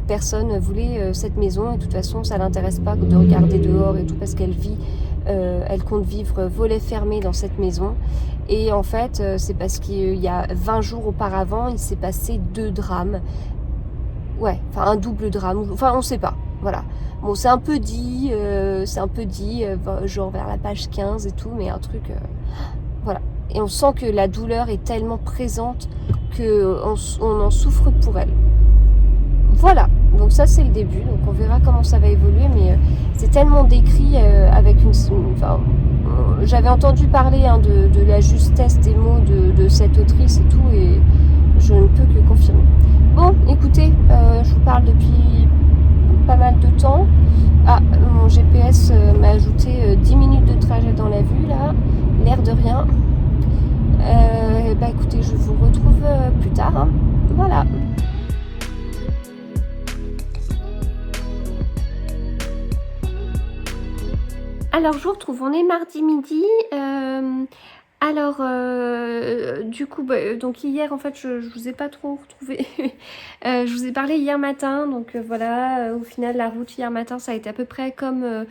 personne voulait cette maison, et de toute façon, ça l'intéresse pas de regarder dehors et tout, parce qu'elle elle compte vivre volets fermés dans cette maison. Et en fait, c'est parce qu'il y a 20 jours auparavant, il s'est passé 2 drames. Ouais, enfin un double drame, enfin on sait pas, voilà. Bon, c'est un peu dit, genre vers la page 15 et tout, mais un truc, voilà. Et on sent que la douleur est tellement présente qu'on en souffre pour elle. Voilà. donc ça c'est le début, donc on verra comment ça va évoluer, mais c'est tellement décrit avec enfin, j'avais entendu parler de la justesse des mots de cette autrice et tout, et je ne peux que confirmer. Bon, écoutez, je vous parle depuis pas mal de temps. Ah, mon GPS m'a ajouté 10 minutes de trajet dans la vue, là, l'air de rien. Bah écoutez, je vous retrouve plus tard, hein. Voilà. Alors je vous retrouve, on est mardi midi. Du coup, donc hier en fait je vous ai pas trop retrouvé. Je vous ai parlé hier matin, donc voilà, au final la route hier matin ça a été à peu près comme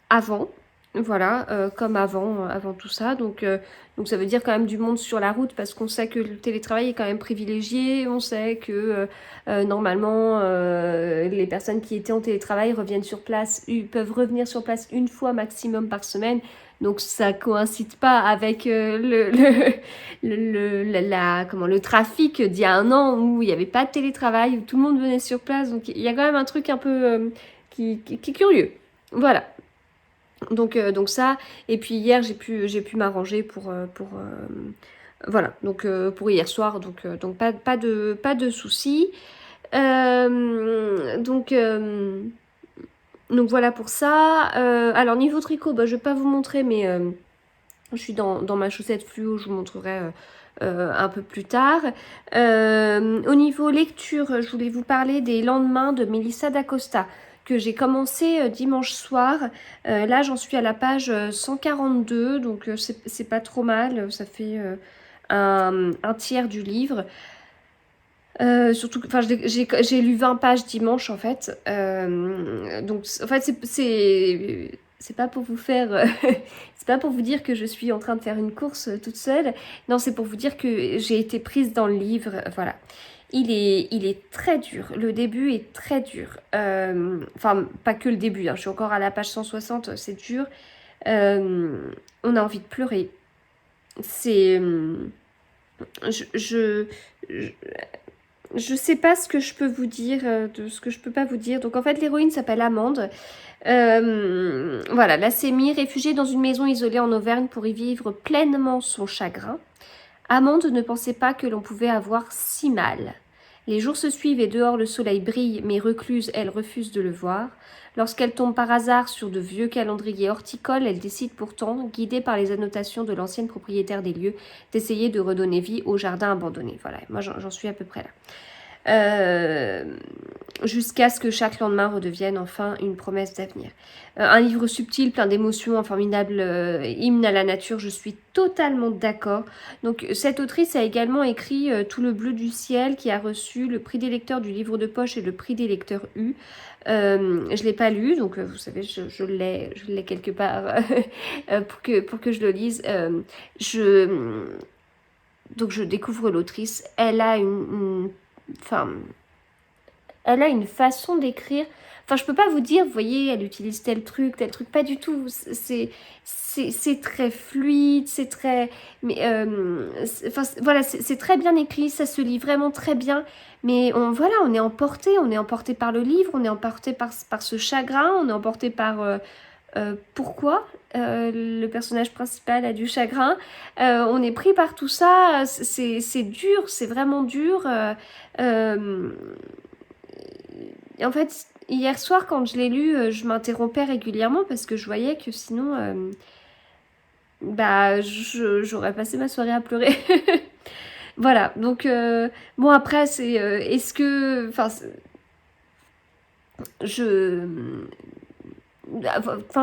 avant. Voilà, comme avant tout ça. Donc ça veut dire quand même du monde sur la route parce qu'on sait que le télétravail est quand même privilégié. On sait que normalement les personnes qui étaient en télétravail reviennent sur place, peuvent revenir sur place une fois maximum par semaine. Donc ça coïncide pas avec le trafic d'il y a un an où il n'y avait pas de télétravail, où tout le monde venait sur place. Donc il y a quand même un truc un peu qui est curieux. Voilà. Donc ça, et puis hier j'ai pu m'arranger pour voilà, donc pour hier soir, donc pas de soucis. Donc voilà pour ça. Alors niveau tricot, je vais pas vous montrer, mais je suis dans ma chaussette fluo, je vous montrerai un peu plus tard. Au niveau lecture, je voulais vous parler des lendemains de Melissa d'Acosta que j'ai commencé dimanche soir. Là, j'en suis à la page 142, donc c'est pas trop mal. Ça fait un tiers du livre. Surtout, enfin, j'ai lu 20 pages dimanche en fait. Donc, en fait, c'est pas pour vous faire, c'est pas pour vous dire que je suis en train de faire une course toute seule. Non, c'est pour vous dire que j'ai été prise dans le livre. Voilà. Il est très dur. Le début est très dur. Enfin, pas que le début. Hein. Je suis encore à la page 160. C'est dur. On a envie de pleurer. C'est, je, je sais pas ce que je peux vous dire, de ce que je peux pas vous dire. Donc en fait, l'héroïne s'appelle Amande. Voilà, là c'est mis, réfugiée dans une maison isolée en Auvergne pour y vivre pleinement son chagrin. Amande ne pensait pas que l'on pouvait avoir si mal. Les jours se suivent et dehors le soleil brille, mais recluse, elle refuse de le voir. Lorsqu'elle tombe par hasard sur de vieux calendriers horticoles, elle décide pourtant, guidée par les annotations de l'ancienne propriétaire des lieux, d'essayer de redonner vie au jardin abandonné. Voilà, moi j'en suis à peu près là. Jusqu'à ce que chaque lendemain redevienne enfin une promesse d'avenir. Un livre subtil, plein d'émotions, un formidable hymne à la nature, je suis totalement d'accord. Donc cette autrice a également écrit Tout le bleu du ciel, qui a reçu le prix des lecteurs du livre de poche et le prix des lecteurs U. Je l'ai pas lu, donc vous savez, je l'ai quelque part pour que je le lise. Donc je découvre l'autrice. Elle a elle a une façon d'écrire. Enfin, je peux pas vous dire, vous voyez, elle utilise tel truc, pas du tout. C'est très fluide, c'est très... Mais, voilà, c'est très bien écrit, ça se lit vraiment très bien. Mais voilà, on est emporté par le livre, on est emporté par ce chagrin, on est emporté par... pourquoi le personnage principal a du chagrin. On est pris par tout ça, c'est dur, c'est vraiment dur. Et en fait, hier soir, quand je l'ai lu, je m'interrompais régulièrement parce que je voyais que sinon, j'aurais passé ma soirée à pleurer. Voilà, donc bon après, c'est est-ce que... Enfin,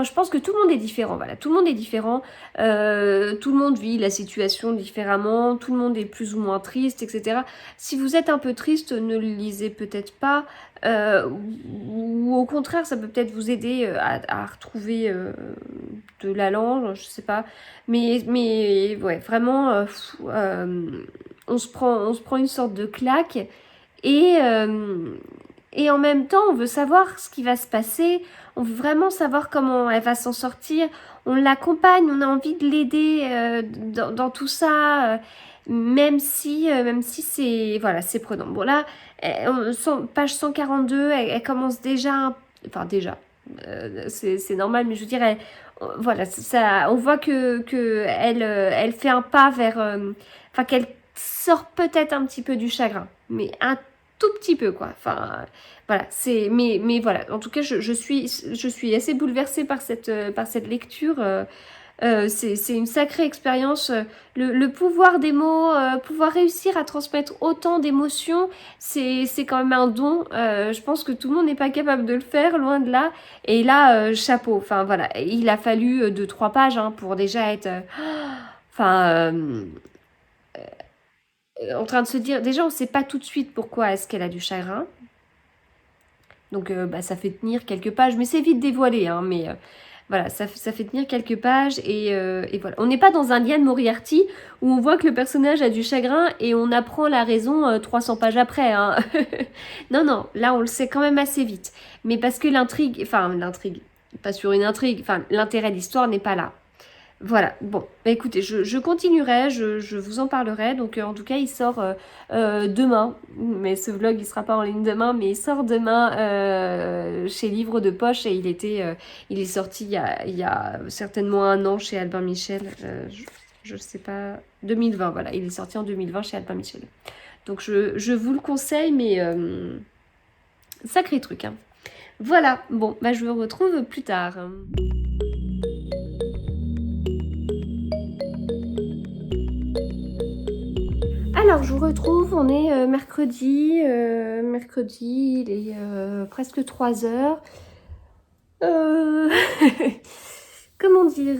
je pense que tout le monde est différent, voilà, tout le monde est différent, tout le monde vit la situation différemment, tout le monde est plus ou moins triste, etc. Si vous êtes un peu triste, ne le lisez peut-être pas, ou au contraire, ça peut peut-être vous aider à retrouver de l'allant, je sais pas, mais ouais, vraiment, on se prend une sorte de claque, et en même temps, on veut savoir ce qui va se passer, on veut vraiment savoir comment elle va s'en sortir, on l'accompagne, on a envie de l'aider dans tout ça. même si c'est voilà, c'est prenant. Bon là, page 142, elle commence déjà, enfin déjà, c'est normal, mais je veux dire, voilà, ça, on voit que elle fait un pas vers, enfin qu'elle sort peut-être un petit peu du chagrin, mais un tout petit peu quoi. Enfin, voilà, mais voilà. En tout cas, je suis assez bouleversée par cette lecture. C'est une sacrée expérience. Le pouvoir des mots, pouvoir réussir à transmettre autant d'émotions, c'est quand même un don. Je pense que tout le monde n'est pas capable de le faire, loin de là. Et là, chapeau. Enfin voilà, il a fallu 2-3 pages hein, pour déjà être, enfin, en train de se dire. Déjà, on ne sait pas tout de suite pourquoi est-ce qu'elle a du chagrin. Donc, bah, ça fait tenir quelques pages, mais c'est vite dévoilé. Hein, mais voilà, ça fait tenir quelques pages et voilà. On n'est pas dans un Liane Moriarty où on voit que le personnage a du chagrin et on apprend la raison 300 pages après. Hein. Non, non, là on le sait quand même assez vite. Mais parce que l'intrigue, pas sur une intrigue, enfin l'intérêt de l'histoire n'est pas là. Voilà, bon, bah écoutez, je continuerai, je vous en parlerai. Donc en tout cas, il sort demain, mais ce vlog il sera pas en ligne demain, mais il sort demain chez Livre de Poche et il est sorti il y a certainement un an chez Albin Michel. Je sais pas, 2020, voilà, il est sorti en 2020 chez Albin Michel. Donc je vous le conseille, mais sacré truc. Hein. Voilà, bon, bah je vous retrouve plus tard. Alors, je vous retrouve, on est mercredi, il est presque 3 heures. Comment dire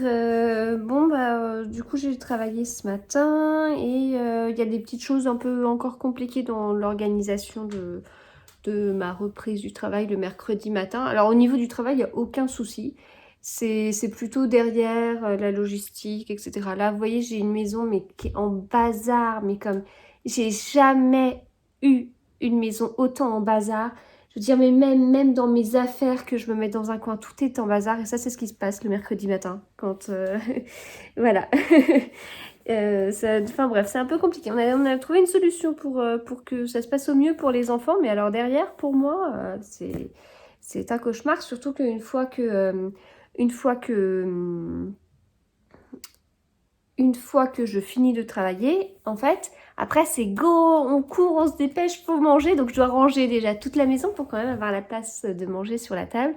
bon, bah, du coup, j'ai travaillé ce matin et il y a des petites choses un peu encore compliquées dans l'organisation de ma reprise du travail le mercredi matin. Alors, au niveau du travail, il n'y a aucun souci. C'est plutôt derrière la logistique, etc. Là, vous voyez, j'ai une maison mais qui est en bazar, mais comme j'ai jamais eu une maison autant en bazar. Je veux dire, mais même dans mes affaires que je me mets dans un coin, tout est en bazar. Et ça, c'est ce qui se passe le mercredi matin. Quand voilà. Enfin bref, c'est un peu compliqué. On a trouvé une solution pour que ça se passe au mieux pour les enfants. Mais alors derrière, pour moi, c'est un cauchemar. Surtout qu'une fois que... une fois que je finis de travailler, en fait, après c'est go, on court, on se dépêche pour manger. Donc je dois ranger déjà toute la maison pour quand même avoir la place de manger sur la table.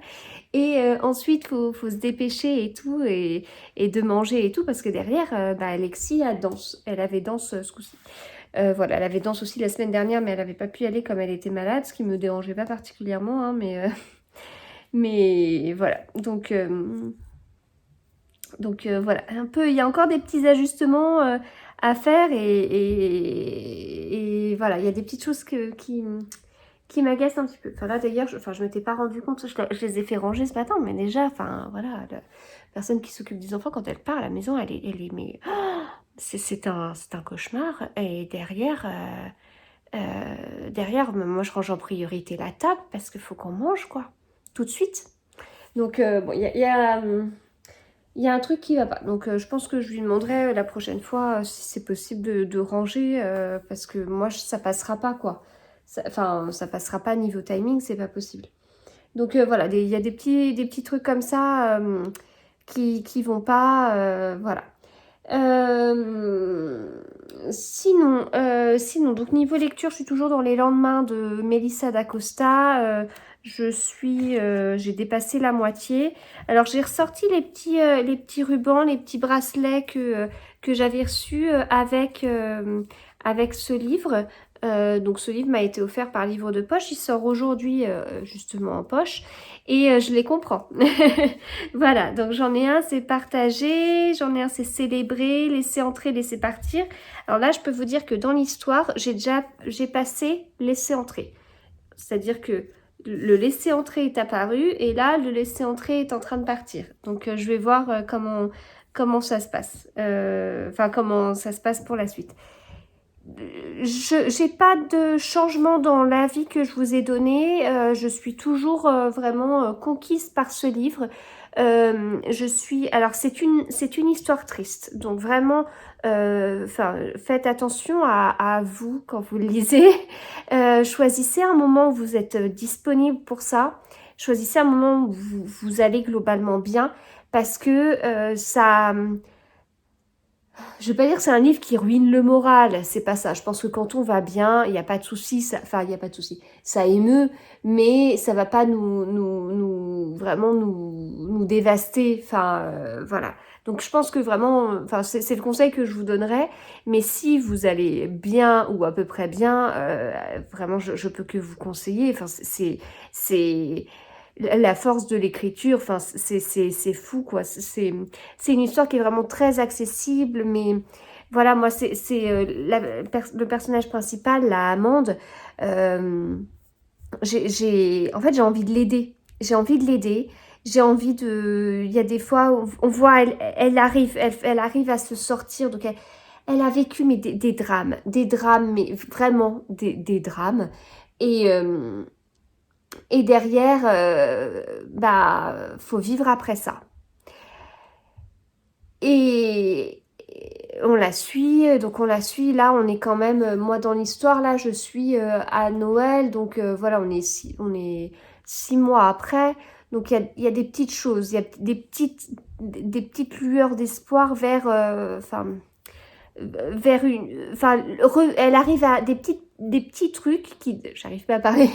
Et ensuite, faut se dépêcher et tout, et de manger et tout, parce que derrière, bah, Alexis a danse. Elle avait danse ce coup-ci. Voilà, elle avait danse aussi la semaine dernière, mais elle n'avait pas pu y aller comme elle était malade, ce qui me dérangeait pas particulièrement, hein, mais voilà. Donc voilà, un peu, il y a encore des petits ajustements à faire et voilà, il y a des petites choses qui m'agacent un petit peu. Enfin là d'ailleurs, je m'étais pas rendu compte, je les ai fait ranger ce matin, mais déjà, enfin voilà, la personne qui s'occupe des enfants, quand elle part à la maison, elle est mais c'est un cauchemar. Et derrière, moi je range en priorité la table parce qu'il faut qu'on mange quoi, tout de suite. Donc bon, il y a un truc qui va pas. Donc je pense que je lui demanderai la prochaine fois si c'est possible de ranger parce que moi ça passera pas quoi. Enfin ça passera pas niveau timing, c'est pas possible. Donc voilà, il y a des petits trucs comme ça qui vont pas, voilà. Sinon, donc niveau lecture, je suis toujours dans les lendemains de Mélissa d'Acosta. J'ai dépassé la moitié. Alors j'ai ressorti les petits rubans, les petits bracelets que j'avais reçus avec ce livre. Donc ce livre m'a été offert par Livre de Poche. Il sort aujourd'hui justement en poche et je les comprends. Voilà, donc j'en ai un, c'est partager, j'en ai un, c'est célébrer, laisser entrer, laisser partir. Alors là, je peux vous dire que dans l'histoire, j'ai passé laisser entrer. C'est-à-dire que le laisser entrer est apparu et là, le laisser entrer est en train de partir. Donc je vais voir comment ça se passe. Enfin, comment ça se passe pour la suite. j'ai pas de changement dans l'avis que je vous ai donné. Je suis toujours vraiment conquise par ce livre. Alors c'est une histoire triste, donc vraiment, faites attention à vous quand vous le lisez. Choisissez un moment où vous êtes disponible pour ça. Choisissez un moment où vous allez globalement bien, parce que ça. Je vais pas dire que c'est un livre qui ruine le moral, c'est pas ça. Je pense que quand on va bien, il n'y a pas de souci, il n'y a pas de souci. Ça émeut, mais ça va pas vraiment nous dévaster. Voilà. Donc je pense que vraiment, c'est le conseil que je vous donnerais. Mais si vous allez bien ou à peu près bien, vraiment, je peux que vous conseiller. Enfin, c'est la force de l'écriture. Enfin, c'est fou, quoi. C'est une histoire qui est vraiment très accessible, mais voilà, moi, le personnage principal, la Amande. En fait, j'ai envie de l'aider. J'ai envie de l'aider. J'ai envie de. Il y a des fois où on voit, elle arrive à se sortir. Donc, elle a vécu mais des drames, mais vraiment des drames. Et derrière, faut vivre après ça. Et on la suit, là on est quand même, moi dans l'histoire là je suis à Noël, donc voilà, on est 6 mois après, donc il y a des petites choses, il y a des petites lueurs d'espoir vers, elle arrive à des petits trucs j'arrive pas à parler,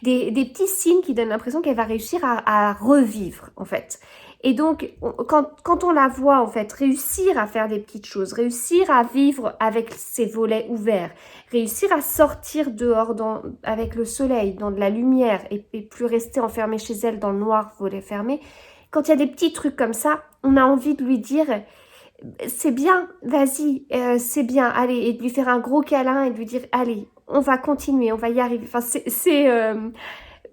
des petits signes qui donnent l'impression qu'elle va réussir à revivre en fait. Et donc, quand on la voit en fait réussir à faire des petites choses, réussir à vivre avec ses volets ouverts, réussir à sortir dehors avec le soleil, dans de la lumière, et plus rester enfermée chez elle dans le noir, volets fermés, quand il y a des petits trucs comme ça, on a envie de lui dire c'est bien, vas-y, c'est bien, allez, et de lui faire un gros câlin et de lui dire allez, on va continuer, on va y arriver. Enfin,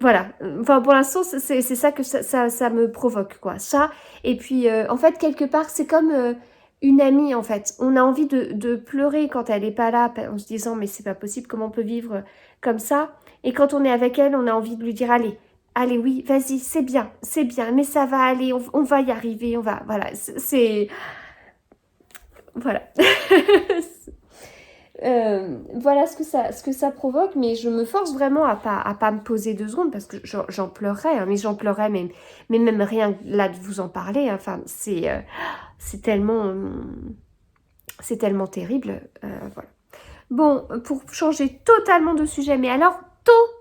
voilà, enfin pour l'instant c'est ça que ça me provoque, quoi, ça. Et puis en fait quelque part c'est comme une amie en fait, on a envie de pleurer quand elle est pas là en se disant mais c'est pas possible, comment on peut vivre comme ça, et quand on est avec elle on a envie de lui dire allez oui vas-y, c'est bien mais ça va aller, on va y arriver, voilà, voilà. Voilà ce que ça provoque, mais je me force vraiment à pas me poser 2 secondes parce que j'en pleurerais, hein, mais j'en pleurerais mais même rien là de vous en parler, hein, enfin c'est tellement terrible, voilà. Bon, pour changer totalement de sujet, mais alors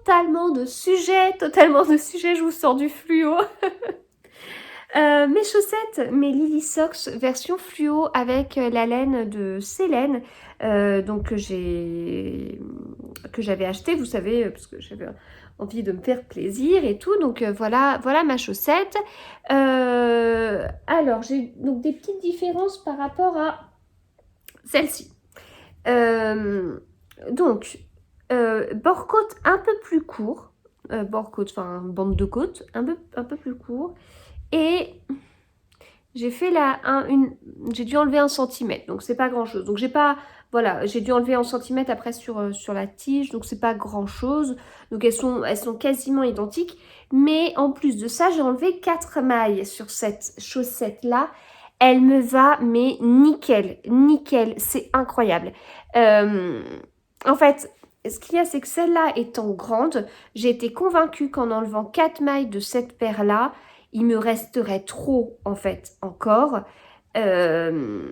totalement de sujet, je vous sors du fluo. Mes chaussettes, mes Lily Socks version fluo avec la laine de Célène, donc que j'avais acheté, vous savez, parce que j'avais envie de me faire plaisir et tout. Donc voilà ma chaussette. Alors j'ai donc des petites différences par rapport à celle-ci. Donc bord côte un peu plus court, bord côte, enfin bande de côte un peu plus court. Et j'ai fait j'ai dû enlever 1 centimètre, donc c'est pas grand chose. Donc j'ai dû enlever 1 centimètre après sur la tige, donc c'est pas grand chose. Donc elles sont quasiment identiques. Mais en plus de ça, j'ai enlevé 4 mailles sur cette chaussette là. Elle me va, mais nickel, c'est incroyable. En fait, ce qu'il y a, c'est que celle-là étant grande, j'ai été convaincue qu'en enlevant 4 mailles de cette paire-là, il me resterait trop, en fait, encore. Vous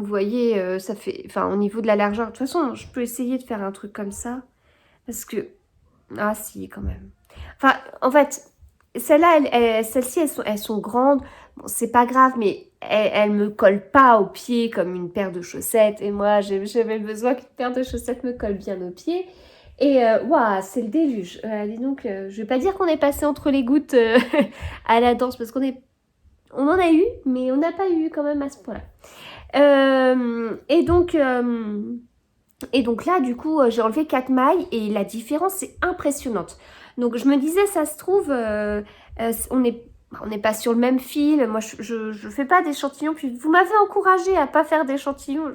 voyez, ça fait... Enfin, au niveau de la largeur, de toute façon, je peux essayer de faire un truc comme ça. Parce que... Ah, si, quand même. Enfin, en fait, celles-ci, elles sont grandes. Bon, c'est pas grave, mais elles me collent pas aux pieds comme une paire de chaussettes. Et moi, j'avais besoin qu'une paire de chaussettes me colle bien aux pieds. Et waouh, c'est le déluge. Dis donc, je vais pas dire qu'on est passé entre les gouttes à la danse, parce on en a eu, mais on n'a pas eu quand même à ce point-là. Et donc là, du coup, j'ai enlevé 4 mailles et la différence est impressionnante. Donc je me disais, ça se trouve, on n'est pas sur le même fil. Moi, je fais pas d'échantillons. Puis vous m'avez encouragé à pas faire d'échantillons.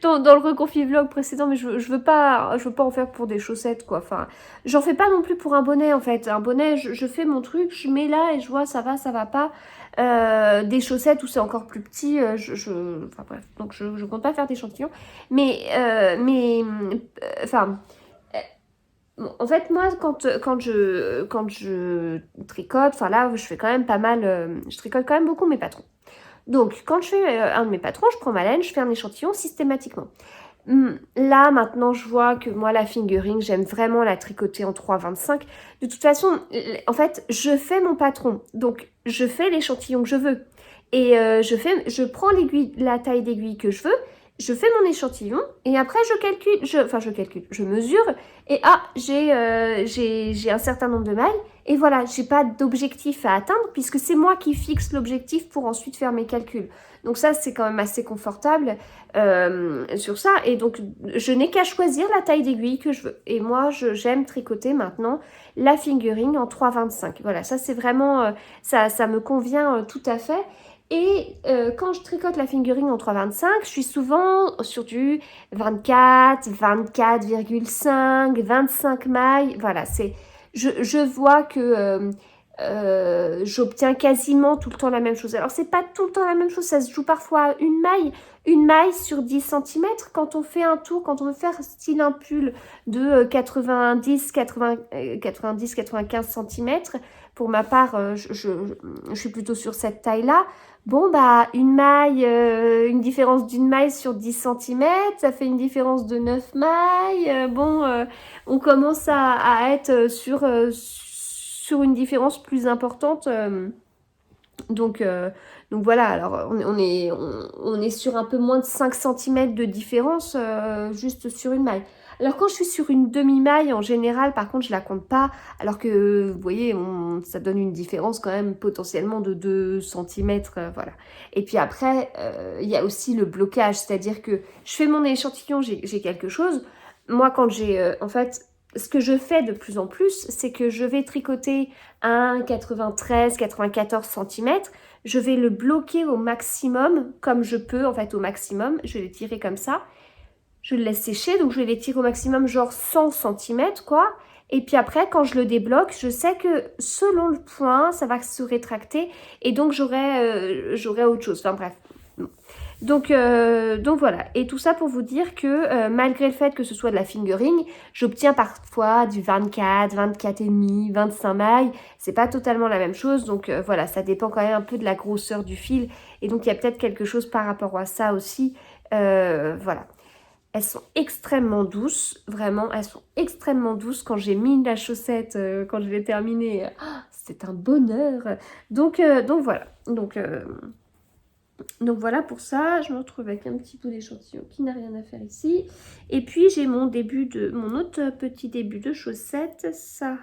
Dans le reconfi vlog précédent, mais je veux pas en faire pour des chaussettes, quoi. Enfin, j'en fais pas non plus pour un bonnet, en fait. Un bonnet, je fais mon truc, je mets là et je vois ça va pas. Des chaussettes où c'est encore plus petit, enfin bref. Donc je compte pas faire d'échantillons. Enfin. Bon, en fait, moi, quand je tricote, enfin là, je fais quand même pas mal, je tricote quand même beaucoup mes patrons. Donc, quand je fais un de mes patrons, je prends ma laine, je fais un échantillon systématiquement. Là, maintenant, je vois que moi, la fingering, j'aime vraiment la tricoter en 3,25. De toute façon, en fait, je fais mon patron. Donc, je fais l'échantillon que je veux. Et je prends l'aiguille, la taille d'aiguille que je veux, je fais mon échantillon, et après, je mesure, et j'ai un certain nombre de mailles, et voilà, j'ai pas d'objectif à atteindre, puisque c'est moi qui fixe l'objectif pour ensuite faire mes calculs. Donc ça, c'est quand même assez confortable sur ça. Et donc, je n'ai qu'à choisir la taille d'aiguille que je veux. Et moi, j'aime tricoter maintenant la fingering en 3,25. Voilà, ça c'est vraiment, ça me convient tout à fait. Et quand je tricote la fingering en 3,25, je suis souvent sur du 24, 24,5, 25 mailles. Voilà, je vois que j'obtiens quasiment tout le temps la même chose. Alors, c'est pas tout le temps la même chose, ça se joue parfois à une maille sur 10 cm. Quand on fait un tour, quand on veut faire style un pull de 90-95 cm, pour ma part, je suis plutôt sur cette taille-là. Bon, bah, une différence d'une maille sur 10 cm, ça fait une différence de 9 mailles. On commence à être sur une différence plus importante. Donc voilà, alors on est sur un peu moins de 5 cm de différence juste sur une maille. Alors quand je suis sur une demi-maille, en général, par contre, je la compte pas. Alors que, vous voyez, ça donne une différence quand même potentiellement de 2 cm. Voilà. Et puis après, il y a aussi le blocage. C'est-à-dire que je fais mon échantillon, j'ai quelque chose. Moi, quand en fait, ce que je fais de plus en plus, c'est que je vais tricoter un 93-94 cm. Je vais le bloquer au maximum, comme je peux, en fait, au maximum. Je vais les tirer comme ça. Je le laisse sécher, donc je vais les tirer au maximum, genre 100 cm, quoi. Et puis après, quand je le débloque, je sais que selon le point, ça va se rétracter. Et donc, j'aurai autre chose. Enfin bref. Donc voilà. Et tout ça pour vous dire que malgré le fait que ce soit de la fingering, j'obtiens parfois du 24, 24,5, 25 mailles. C'est pas totalement la même chose. Donc voilà, ça dépend quand même un peu de la grosseur du fil. Et donc, il y a peut-être quelque chose par rapport à ça aussi. Voilà. Elles sont extrêmement douces, vraiment, elles sont extrêmement douces. Quand j'ai mis la chaussette, quand je l'ai terminée, c'est un bonheur. Donc voilà. Donc voilà pour ça, je me retrouve avec un petit bout d'échantillon qui n'a rien à faire ici. Et puis j'ai mon autre petit début de chaussette. Ça,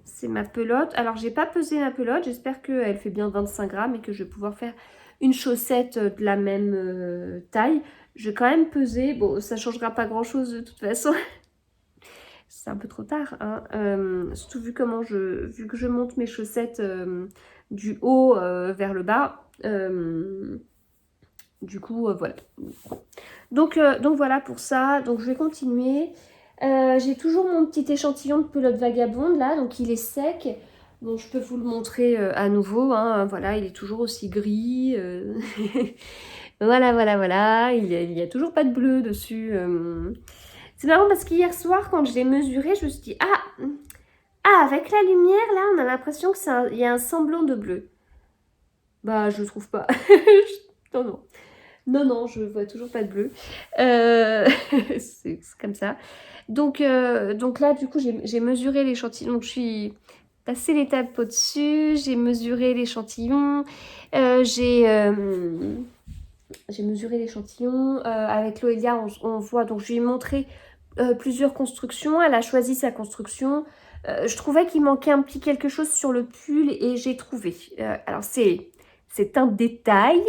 c'est ma pelote. Alors j'ai pas pesé ma pelote, j'espère qu'elle fait bien 25 grammes et que je vais pouvoir faire une chaussette de la même taille. Je vais quand même peser. Bon, ça changera pas grand chose de toute façon. C'est un peu trop tard, hein. Surtout vu que je monte mes chaussettes du haut vers le bas. Du coup, voilà. Donc voilà pour ça. Donc je vais continuer. J'ai toujours mon petit échantillon de pelote vagabonde là, donc il est sec. Bon, je peux vous le montrer à nouveau, hein. Voilà, il est toujours aussi gris. Voilà. Il y a toujours pas de bleu dessus. C'est marrant parce qu'hier soir, quand je l'ai mesuré, je me suis dit, avec la lumière, là, on a l'impression qu'il y a un semblant de bleu. Bah, je trouve pas. Non, je vois toujours pas de bleu. C'est comme ça. Donc là, du coup, j'ai mesuré l'échantillon. Donc, je suis passé l'étape au-dessus. J'ai mesuré l'échantillon. J'ai mesuré l'échantillon. Avec Loelia, on voit. Donc, je lui ai montré plusieurs constructions. Elle a choisi sa construction. Je trouvais qu'il manquait un petit quelque chose sur le pull et j'ai trouvé. Alors, c'est un détail,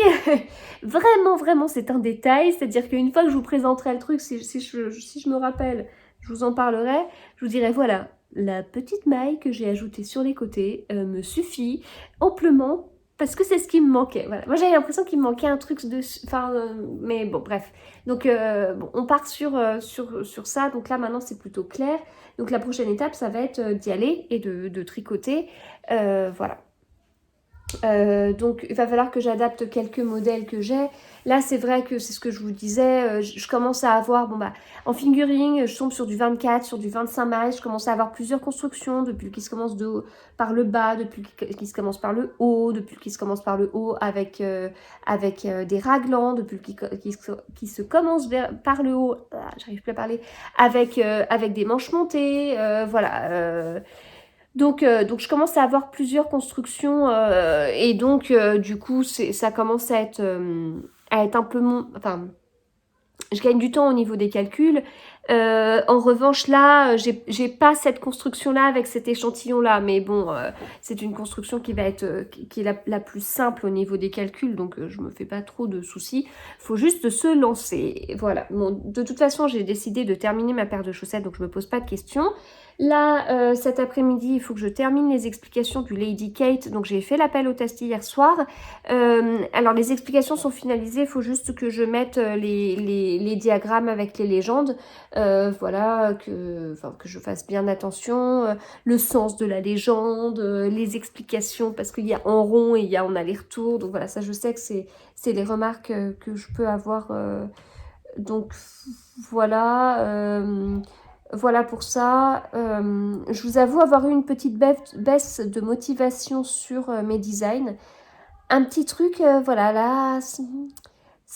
vraiment c'est un détail, c'est-à-dire qu'une fois que je vous présenterai le truc, si je me rappelle, je vous en parlerai, je vous dirai voilà, la petite maille que j'ai ajoutée sur les côtés me suffit amplement parce que c'est ce qui me manquait. Voilà. Moi, j'avais l'impression qu'il me manquait un truc de... Enfin, mais bon, bref. Donc, bon, on part sur ça. Donc là, maintenant, c'est plutôt clair. Donc, la prochaine étape, ça va être d'y aller et de tricoter. Voilà. Donc il va falloir que j'adapte quelques modèles que j'ai. Là c'est vrai que c'est ce que je vous disais, je commence à avoir, bon bah en fingering je tombe sur du 24, sur du 25 mailles, je commence à avoir plusieurs constructions depuis qui se commence par le bas, depuis qui se commence par le haut, depuis qui se commence par le haut avec, des raglans, depuis qui se commence par le haut, j'arrive plus à parler, avec des manches montées, voilà. Donc je commence à avoir plusieurs constructions et donc du coup ça commence à être un peu enfin je gagne du temps au niveau des calculs. En revanche là j'ai pas cette construction là avec cet échantillon là, mais bon c'est une construction qui va être qui est la plus simple au niveau des calculs, donc je me fais pas trop de soucis. Faut juste se lancer, voilà. Bon, de toute façon j'ai décidé de terminer ma paire de chaussettes, donc je me pose pas de questions. Là, cet après-midi, il faut que je termine les explications du Lady Kate. Donc, j'ai fait l'appel au test hier soir. Alors, les explications sont finalisées. Il faut juste que je mette les diagrammes avec les légendes. Voilà, que je fasse bien attention. Le sens de la légende, les explications, parce qu'il y a en rond et il y a en aller-retour. Donc, voilà, ça, je sais que c'est les remarques que je peux avoir. Donc, voilà... Voilà pour ça. Je vous avoue avoir eu une petite baisse de motivation sur mes designs. Un petit truc, voilà, là,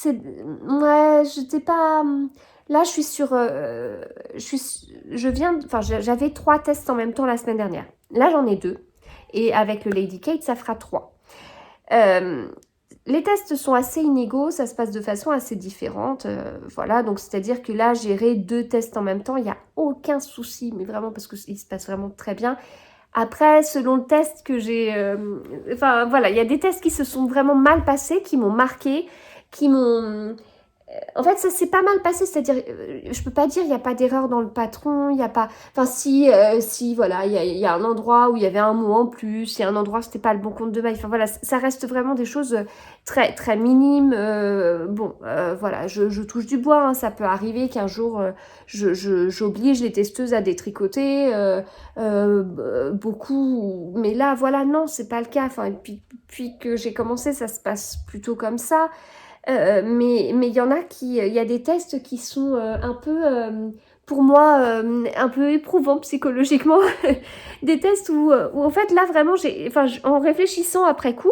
ouais, j'étais pas... Là, je suis sur... j'avais 3 tests en même temps la semaine dernière. Là, j'en ai 2. Et avec le Lady Kate, ça fera 3. Les tests sont assez inégaux, ça se passe de façon assez différente, voilà, donc c'est-à-dire que là, gérer 2 tests en même temps, il n'y a aucun souci, mais vraiment parce qu'il se passe vraiment très bien. Après, selon le test que j'ai... enfin, voilà, il y a des tests qui se sont vraiment mal passés, qui m'ont marqué, qui m'ont... En fait, ça s'est pas mal passé, c'est-à-dire, je peux pas dire il n'y a pas d'erreur dans le patron, il n'y a pas... Enfin, si voilà, il y a un endroit où il y avait un mot en plus, il y a un endroit où c'était pas le bon compte de maille, enfin voilà, ça reste vraiment des choses très, très minimes. Bon, voilà, je touche du bois, hein, ça peut arriver qu'un jour, j'oblige les testeuses à détricoter beaucoup, mais là, voilà, non, c'est pas le cas. Enfin, puis que j'ai commencé, ça se passe plutôt comme ça. Mais il y en a il y a des tests qui sont un peu, pour moi, un peu éprouvants psychologiquement. Des tests où en fait, là, vraiment, en réfléchissant après coup,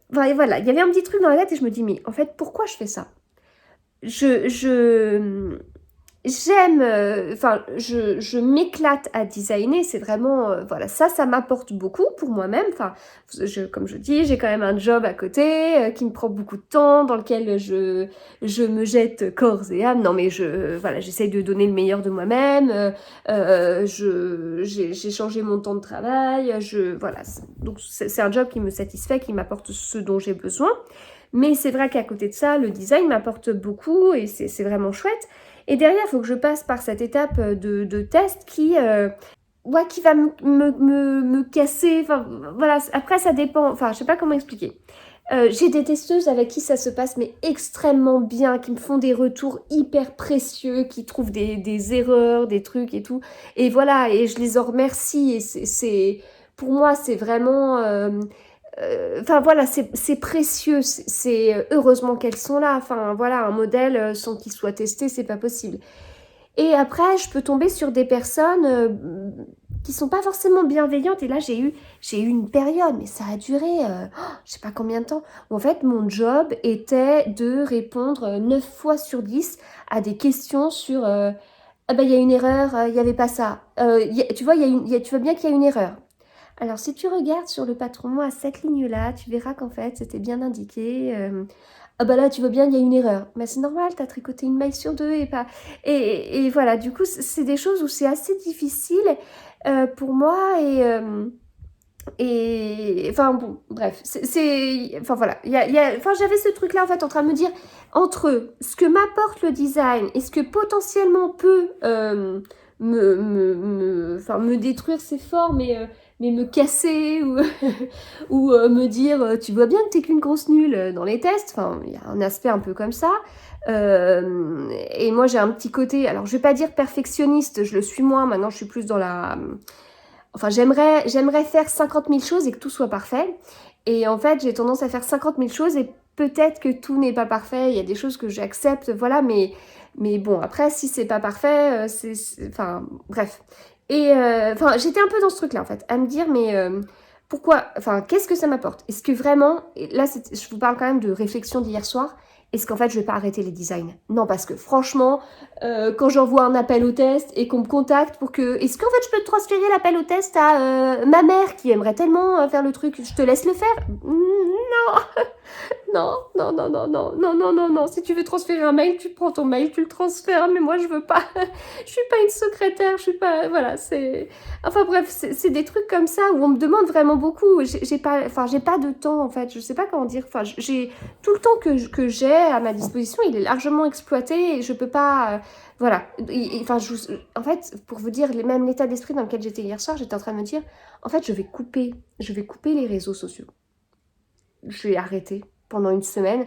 voilà, il y avait un petit truc dans la tête et je me dis, mais en fait, pourquoi je fais ça? J'aime, je m'éclate à designer, c'est vraiment, voilà, ça m'apporte beaucoup pour moi-même, enfin, comme je dis, j'ai quand même un job à côté qui me prend beaucoup de temps, dans lequel je me jette corps et âme, non mais voilà, j'essaye de donner le meilleur de moi-même, j'ai changé mon temps de travail, voilà, donc c'est un job qui me satisfait, qui m'apporte ce dont j'ai besoin, mais c'est vrai qu'à côté de ça, le design m'apporte beaucoup et c'est vraiment chouette. Et derrière, il faut que je passe par cette étape de test qui va me casser. Enfin, voilà. Après, ça dépend. Enfin, je sais pas comment expliquer. J'ai des testeuses avec qui ça se passe mais extrêmement bien, qui me font des retours hyper précieux, qui trouvent des erreurs, des trucs et tout. Et voilà, et je les en remercie. Et pour moi, c'est vraiment... Enfin voilà, c'est précieux, c'est heureusement qu'elles sont là. Enfin voilà, un modèle sans qu'il soit testé, c'est pas possible. Et après, je peux tomber sur des personnes qui sont pas forcément bienveillantes. Et là, j'ai eu une période, mais ça a duré, je sais pas combien de temps. Où en fait, mon job était de répondre 9 fois sur 10 à des questions sur ah bah il y a une erreur, il y avait pas ça. Tu vois, tu vois bien qu'il y a une erreur. Alors, si tu regardes sur le patron à cette ligne-là, tu verras qu'en fait, c'était bien indiqué. Ah bah là, tu vois bien, il y a une erreur. Mais c'est normal, tu as tricoté une maille sur 2 et pas... Et voilà, du coup, c'est des choses où c'est assez difficile pour moi. Enfin, bon, bref. Enfin, voilà. Enfin, j'avais ce truc-là, en fait, en train de me dire, entre ce que m'apporte le design et ce que potentiellement peut... enfin, me détruire, c'est fort, mais me casser ou, ou me dire tu vois bien que t'es qu'une grosse nulle dans les tests. Enfin, il y a un aspect un peu comme ça. Et moi, j'ai un petit côté, alors je vais pas dire perfectionniste, je le suis moins. Maintenant, je suis plus dans la... Enfin, j'aimerais faire 50 000 choses et que tout soit parfait. Et en fait, j'ai tendance à faire 50 000 choses et peut-être que tout n'est pas parfait. Il y a des choses que j'accepte, voilà, mais bon, après, si c'est pas parfait, enfin, bref. Et enfin, j'étais un peu dans ce truc-là, en fait, à me dire, mais pourquoi, enfin, qu'est-ce que ça m'apporte? Est-ce que vraiment, et là, je vous parle quand même de réflexion d'hier soir, est-ce qu'en fait, je vais pas arrêter les designs? Non, parce que franchement, quand j'envoie un appel au test et qu'on me contacte pour que... Est-ce qu'en fait, je peux transférer l'appel au test à ma mère qui aimerait tellement faire le truc? Je te laisse le faire? Non. Non, non, non, non, non, non, non, non, non. Si tu veux transférer un mail, tu prends ton mail, tu le transfères, mais moi je veux pas. Je suis pas une secrétaire, je suis pas. Voilà, c'est. Enfin bref, c'est des trucs comme ça où on me demande vraiment beaucoup. J'ai pas, enfin, j'ai pas de temps en fait. Je sais pas comment dire. Enfin, j'ai tout le temps que j'ai à ma disposition, il est largement exploité et je peux pas. Voilà. Enfin, en fait, pour vous dire, même l'état d'esprit dans lequel j'étais hier soir, j'étais en train de me dire, en fait, je vais couper les réseaux sociaux. Je vais arrêter pendant une semaine,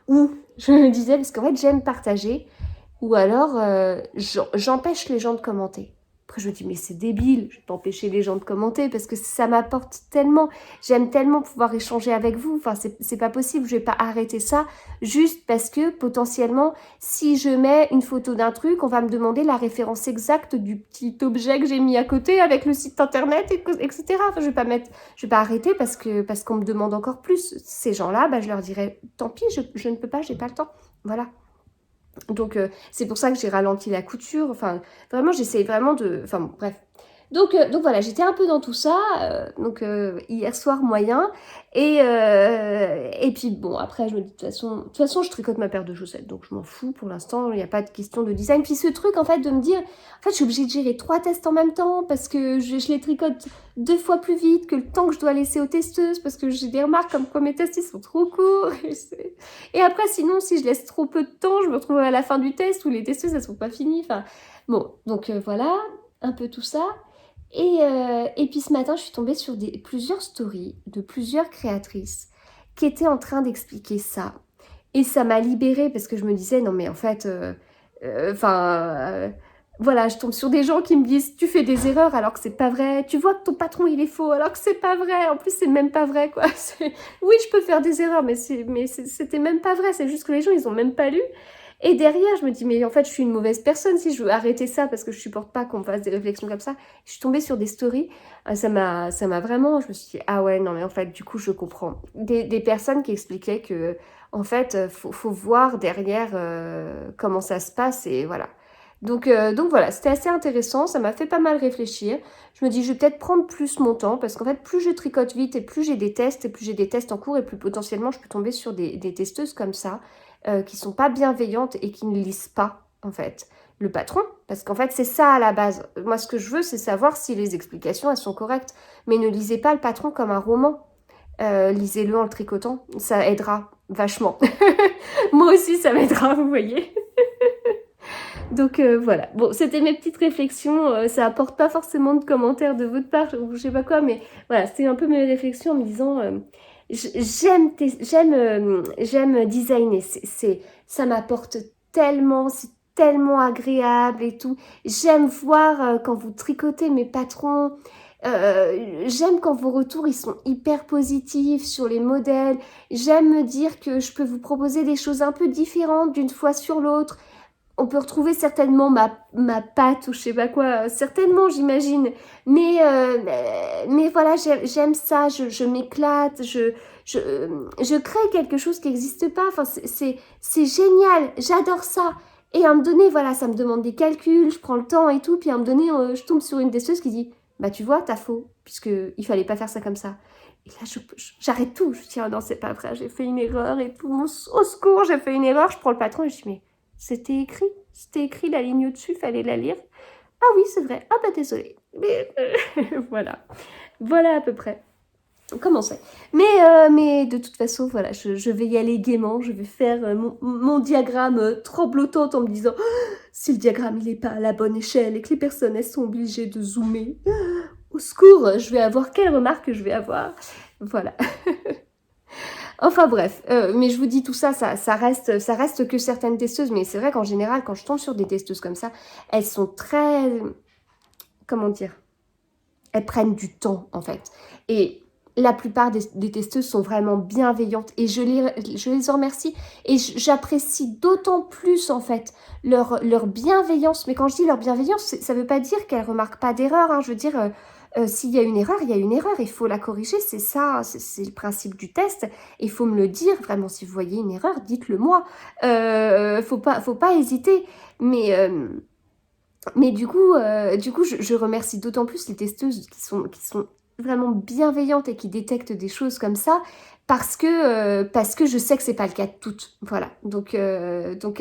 où je me disais, parce qu'en fait j'aime partager, ou alors j'empêche les gens de commenter. Après je me dis, mais c'est débile, je vais pas empêcher les gens de commenter, parce que ça m'apporte tellement, j'aime tellement pouvoir échanger avec vous, enfin c'est pas possible, je vais pas arrêter ça, juste parce que potentiellement, si je mets une photo d'un truc, on va me demander la référence exacte du petit objet que j'ai mis à côté, avec le site internet, etc. Enfin, je vais pas arrêter parce qu'on me demande encore plus. Ces gens-là, bah, je leur dirais, tant pis, je ne peux pas, j'ai pas le temps. Voilà. Donc, c'est pour ça que j'ai ralenti la couture. Enfin, vraiment, j'essaye vraiment de... Enfin, bon, bref. Donc voilà, j'étais un peu dans tout ça. Hier soir, moyen. Et puis, bon, après, je me dis, de toute façon, je tricote ma paire de chaussettes. Donc, je m'en fous pour l'instant. Il n'y a pas de question de design. Puis, ce truc, en fait, de me dire... En fait, je suis obligée de gérer 3 tests en même temps parce que je les tricote 2 fois plus vite que le temps que je dois laisser aux testeuses parce que j'ai des remarques comme quoi mes tests, ils sont trop courts. Et après, sinon, si je laisse trop peu de temps, je me retrouve à la fin du test où les testeuses, elles sont pas finies. Enfin, bon, donc voilà, un peu tout ça. Et puis ce matin, je suis tombée sur plusieurs stories de plusieurs créatrices qui étaient en train d'expliquer ça. Et ça m'a libérée parce que je me disais, non mais en fait, voilà, je tombe sur des gens qui me disent, tu fais des erreurs alors que c'est pas vrai. Tu vois que ton patron, il est faux alors que c'est pas vrai. En plus, c'est même pas vrai, quoi. Oui, je peux faire des erreurs, mais c'était même pas vrai. C'est juste que les gens, ils ont même pas lu. Et derrière, je me dis, mais en fait, je suis une mauvaise personne si je veux arrêter ça parce que je supporte pas qu'on me fasse des réflexions comme ça. Je suis tombée sur des stories, ça m'a vraiment, je me suis dit, ah ouais, non, mais en fait, du coup, je comprends. Des personnes qui expliquaient que, en fait, faut voir derrière comment ça se passe et voilà. Donc voilà, c'était assez intéressant, ça m'a fait pas mal réfléchir. Je me dis, je vais peut-être prendre plus mon temps parce qu'en fait, plus je tricote vite et plus j'ai des tests, et plus j'ai des tests en cours et plus potentiellement je peux tomber sur des testeuses comme ça qui sont pas bienveillantes et qui ne lisent pas, en fait, le patron. Parce qu'en fait, c'est ça à la base. Moi, ce que je veux, c'est savoir si les explications, elles sont correctes. Mais ne lisez pas le patron comme un roman. Lisez-le en le tricotant. Ça aidera vachement. Moi aussi, ça m'aidera, vous voyez. Donc voilà, bon, c'était mes petites réflexions, ça apporte pas forcément de commentaires de votre part, ou je sais pas quoi, mais voilà, c'était un peu mes réflexions en me disant, j'aime designer, ça m'apporte tellement, c'est tellement agréable et tout, j'aime voir quand vous tricotez mes patrons, j'aime quand vos retours ils sont hyper positifs sur les modèles, j'aime me dire que je peux vous proposer des choses un peu différentes d'une fois sur l'autre. On peut retrouver certainement ma patte ou je sais pas quoi, certainement j'imagine, mais voilà, j'aime ça, je m'éclate, je crée quelque chose qui n'existe pas, enfin c'est génial, j'adore ça. Et à un moment donné, voilà, ça me demande des calculs, je prends le temps et tout, puis à un moment donné, je tombe sur une testeuse qui dit, bah tu vois, t'as faux, puisqu'il fallait pas faire ça comme ça. Et là, j'arrête tout, je dis, ah non, c'est pas vrai, j'ai fait une erreur et tout, au secours, j'ai fait une erreur, je prends le patron et je dis, mais... C'était écrit la ligne au-dessus, fallait la lire. Ah oui, c'est vrai. Ah bah désolée. Mais voilà. Voilà à peu près. commencer. Mais de toute façon, voilà, je vais y aller gaiement. Je vais faire mon diagramme tremblotant en me disant si le diagramme il n'est pas à la bonne échelle et que les personnes elles sont obligées de zoomer, au secours, je vais avoir quelle remarque je vais avoir. Voilà. Enfin bref, mais je vous dis tout ça, ça reste que certaines testeuses. Mais c'est vrai qu'en général, quand je tombe sur des testeuses comme ça, elles sont très, comment dire, elles prennent du temps en fait. Et la plupart des testeuses sont vraiment bienveillantes et je les en remercie et j'apprécie d'autant plus en fait leur bienveillance. Mais quand je dis leur bienveillance, ça ne veut pas dire qu'elles ne remarquent pas d'erreur, hein. Je veux dire, s'il y a une erreur, il y a une erreur, il faut la corriger, c'est ça, c'est le principe du test. Il faut me le dire, vraiment, si vous voyez une erreur, dites-le moi. Faut pas hésiter. Mais du coup, je remercie d'autant plus les testeuses qui sont vraiment bienveillantes et qui détectent des choses comme ça parce que je sais que c'est pas le cas de toutes. Voilà. Donc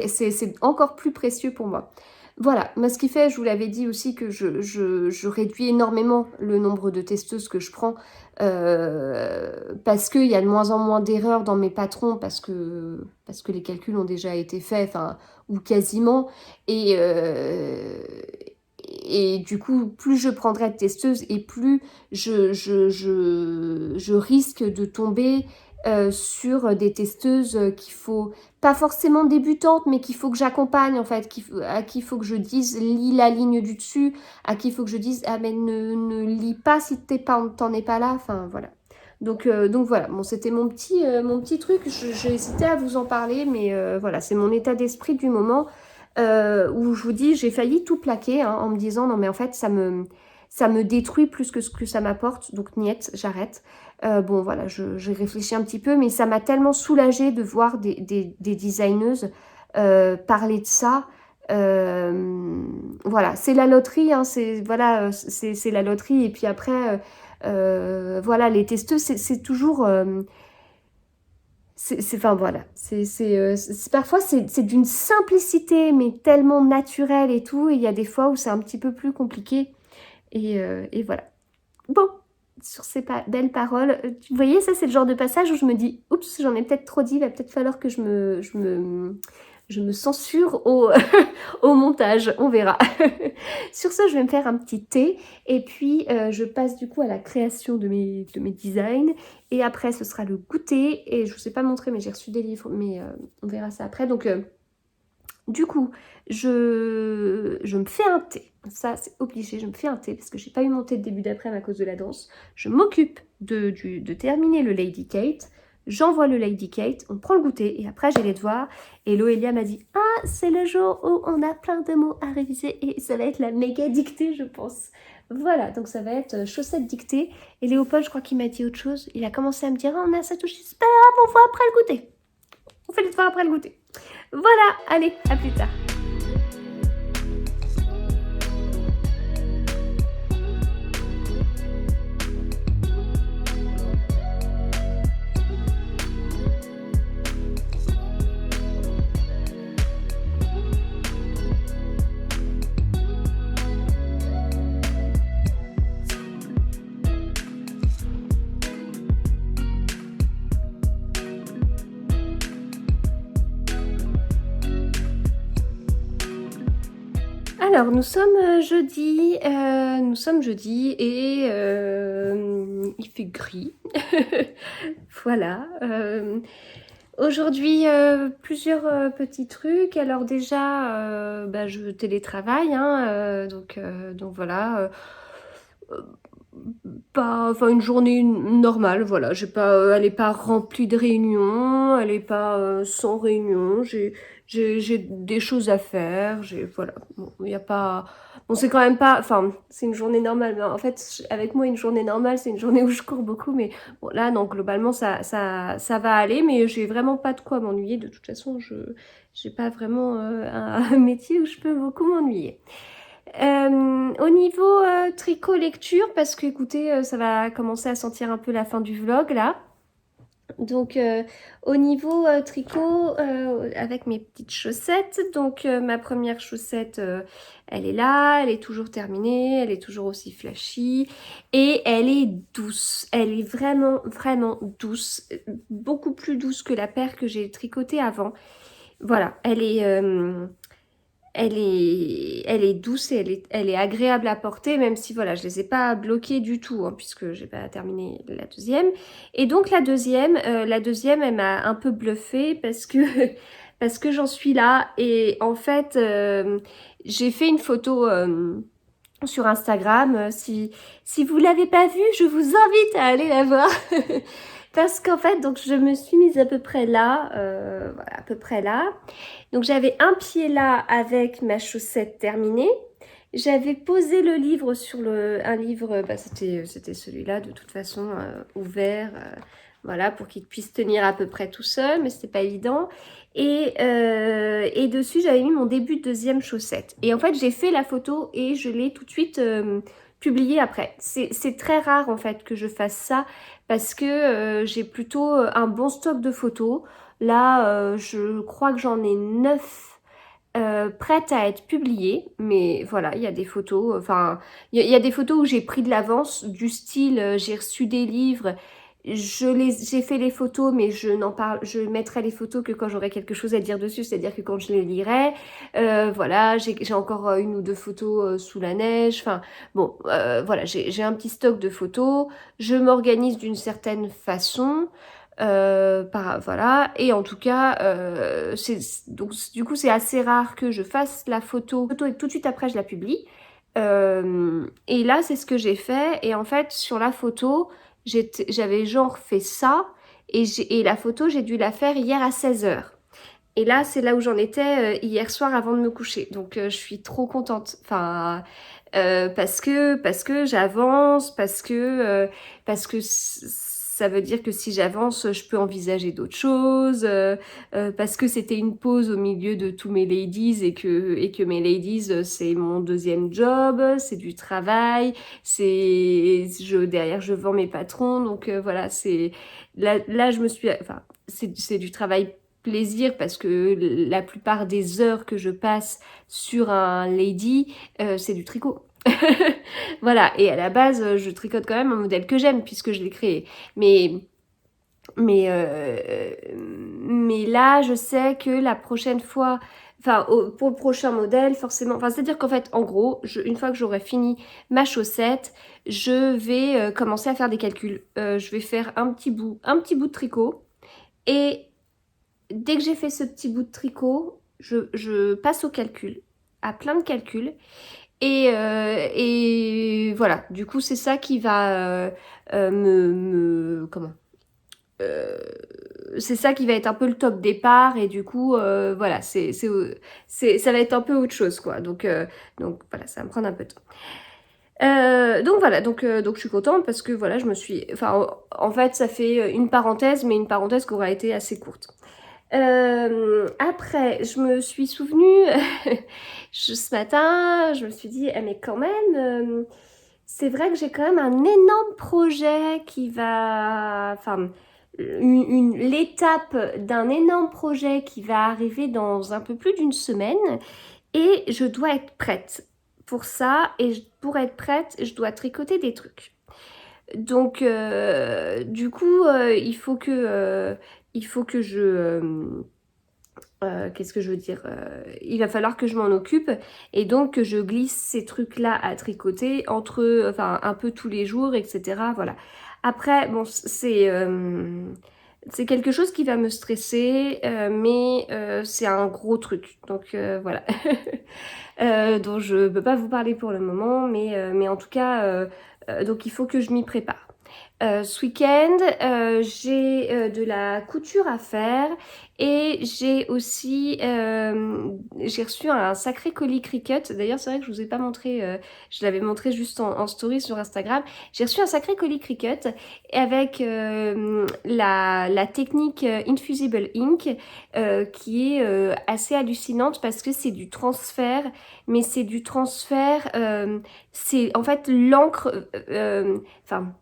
c'est encore plus précieux pour moi. Voilà. Moi, ce qui fait, je vous l'avais dit aussi, que je réduis énormément le nombre de testeuses que je prends parce qu'il y a de moins en moins d'erreurs dans mes patrons parce que les calculs ont déjà été faits, enfin, ou quasiment. Et, euh, et du coup, plus je prendrai de testeuses et plus je risque de tomber sur des testeuses qu'il faut, pas forcément débutantes, mais qu'il faut que j'accompagne en fait, à qui il faut que je dise lis la ligne du dessus, à qui il faut que je dise ah mais ne lis pas si t'en es pas là, enfin voilà. Donc voilà, bon, c'était mon petit truc, j'ai hésité à vous en parler, mais voilà, c'est mon état d'esprit du moment où je vous dis, j'ai failli tout plaquer hein, en me disant non mais en fait ça me détruit plus que ce que ça m'apporte, donc niet, j'arrête. Bon voilà, j'ai réfléchi un petit peu, mais ça m'a tellement soulagée de voir des designeuses parler de ça. Voilà, c'est la loterie, hein, c'est voilà, c'est la loterie. Et puis après, voilà, les testeuses, c'est toujours, enfin voilà, parfois c'est d'une simplicité, mais tellement naturelle et tout. Et il y a des fois où c'est un petit peu plus compliqué. Et voilà. Bon, sur ces belles paroles, vous voyez, ça c'est le genre de passage où je me dis, oups, j'en ai peut-être trop dit, il va peut-être falloir que je me censure au montage, on verra. Sur ce, je vais me faire un petit thé et puis je passe du coup à la création de mes designs et après ce sera le goûter et je ne vous ai pas montré mais j'ai reçu des livres mais on verra ça après. Donc du coup, je me fais un thé. Ça, c'est obligé, je me fais un thé parce que j'ai pas eu mon thé de début d'après-midi à cause de la danse. Je m'occupe de terminer le Lady Kate. J'envoie le Lady Kate, on prend le goûter et après j'ai les devoirs. Et Loélia m'a dit « Ah, c'est le jour où on a plein de mots à réviser et ça va être la méga dictée, je pense. » Voilà, donc ça va être chaussette dictée. Et Léopold, je crois qu'il m'a dit autre chose. Il a commencé à me dire « Ah, on a ça touché, c'est pas grave, on voit après le goûter. On fait les devoirs après le goûter. » Voilà, allez, à plus tard. Alors, nous sommes jeudi et il fait gris. Voilà. Aujourd'hui, plusieurs petits trucs. Alors déjà, je télétravaille, hein, donc voilà. Enfin, une journée normale, voilà. Elle n'est pas remplie de réunions, elle n'est pas sans réunion. J'ai des choses à faire. Voilà. Bon, il y a pas. Bon, c'est quand même pas. Enfin, c'est une journée normale. Mais en fait, avec moi, une journée normale, c'est une journée où je cours beaucoup. Mais bon, là, non, globalement, ça va aller. Mais j'ai vraiment pas de quoi m'ennuyer. De toute façon, je n'ai pas vraiment un métier où je peux beaucoup m'ennuyer. Au niveau tricot lecture, parce que écoutez, ça va commencer à sentir un peu la fin du vlog là. Donc au niveau tricot, avec mes petites chaussettes, donc ma première chaussette, elle est là, elle est toujours terminée, elle est toujours aussi flashy et elle est douce, elle est vraiment vraiment douce, beaucoup plus douce que la paire que j'ai tricotée avant. Voilà, elle est douce et elle est agréable à porter, même si voilà, je les ai pas bloquées du tout, hein, puisque j'ai pas terminé la deuxième. Et donc la deuxième, elle m'a un peu bluffée parce que parce que j'en suis là. Et en fait, j'ai fait une photo sur Instagram. Si vous l'avez pas vue, je vous invite à aller la voir. Parce qu'en fait, donc je me suis mise à peu près là, voilà, à peu près là. Donc j'avais un pied là avec ma chaussette terminée. J'avais posé le livre sur un livre, bah, c'était celui-là de toute façon, ouvert, voilà, pour qu'il puisse tenir à peu près tout seul, mais c'était pas évident. Et dessus j'avais mis mon début de deuxième chaussette. Et en fait j'ai fait la photo et je l'ai tout de suite publiée après. C'est très rare en fait que je fasse ça parce que j'ai plutôt un bon stock de photos. Là, je crois que j'en ai 9 prêtes à être publiées, mais voilà, il y a des photos, enfin, il y a des photos où j'ai pris de l'avance, du style, j'ai reçu des livres, j'ai fait les photos, mais je mettrai les photos que quand j'aurai quelque chose à dire dessus, c'est-à-dire que quand je les lirai, voilà, j'ai encore une ou deux photos sous la neige, enfin, bon, voilà, j'ai un petit stock de photos, je m'organise d'une certaine façon, voilà, et en tout cas, donc du coup c'est assez rare que je fasse la photo et tout de suite après je la publie. Et là c'est ce que j'ai fait, et en fait sur la photo j'avais genre fait ça, et la photo j'ai dû la faire hier à 16h. Et là c'est là où j'en étais hier soir avant de me coucher, donc je suis trop contente, enfin parce que j'avance, parce que ça veut dire que si j'avance, je peux envisager d'autres choses, parce que c'était une pause au milieu de tous mes ladies et que mes ladies, c'est mon deuxième job, c'est du travail, derrière je vends mes patrons, donc voilà, là je me suis, enfin c'est du travail plaisir parce que la plupart des heures que je passe sur un lady, c'est du tricot. Voilà, et à la base, je tricote quand même un modèle que j'aime puisque je l'ai créé. Mais, mais là, je sais que la prochaine fois, enfin, pour le prochain modèle, forcément, enfin, c'est-à-dire qu'en fait, en gros, une fois que j'aurai fini ma chaussette, je vais commencer à faire des calculs. Je vais faire un petit bout de tricot, et dès que j'ai fait ce petit bout de tricot, je passe au calcul, à plein de calculs. Et voilà, du coup, c'est ça qui va comment c'est ça qui va être un peu le top départ, et du coup, voilà, ça va être un peu autre chose, quoi. Donc voilà, ça va me prendre un peu de temps. Donc voilà, donc je suis contente parce que voilà, enfin, en fait, ça fait une parenthèse, mais une parenthèse qui aura été assez courte. Après, je me suis souvenue, ce matin, je me suis dit, mais quand même, c'est vrai que j'ai quand même un énorme projet qui va, enfin, l'étape d'un énorme projet qui va arriver dans un peu plus d'une semaine, et je dois être prête pour ça, et pour être prête, je dois tricoter des trucs. Donc, du coup, il faut que je... qu'est-ce que je veux dire, il va falloir que je m'en occupe, et donc que je glisse ces trucs-là à tricoter entre, enfin, un peu tous les jours, etc. Voilà. Après, bon, c'est quelque chose qui va me stresser, mais c'est un gros truc. Donc voilà. Dont je ne peux pas vous parler pour le moment, mais en tout cas, donc il faut que je m'y prépare. Ce week-end, j'ai de la couture à faire, et j'ai aussi j'ai reçu un sacré colis Cricut. D'ailleurs, c'est vrai que je vous ai pas montré, je l'avais montré juste en story sur Instagram. J'ai reçu un sacré colis Cricut avec la technique Infusible Ink, qui est assez hallucinante parce que c'est du transfert, mais c'est du transfert, c'est en fait l'encre, enfin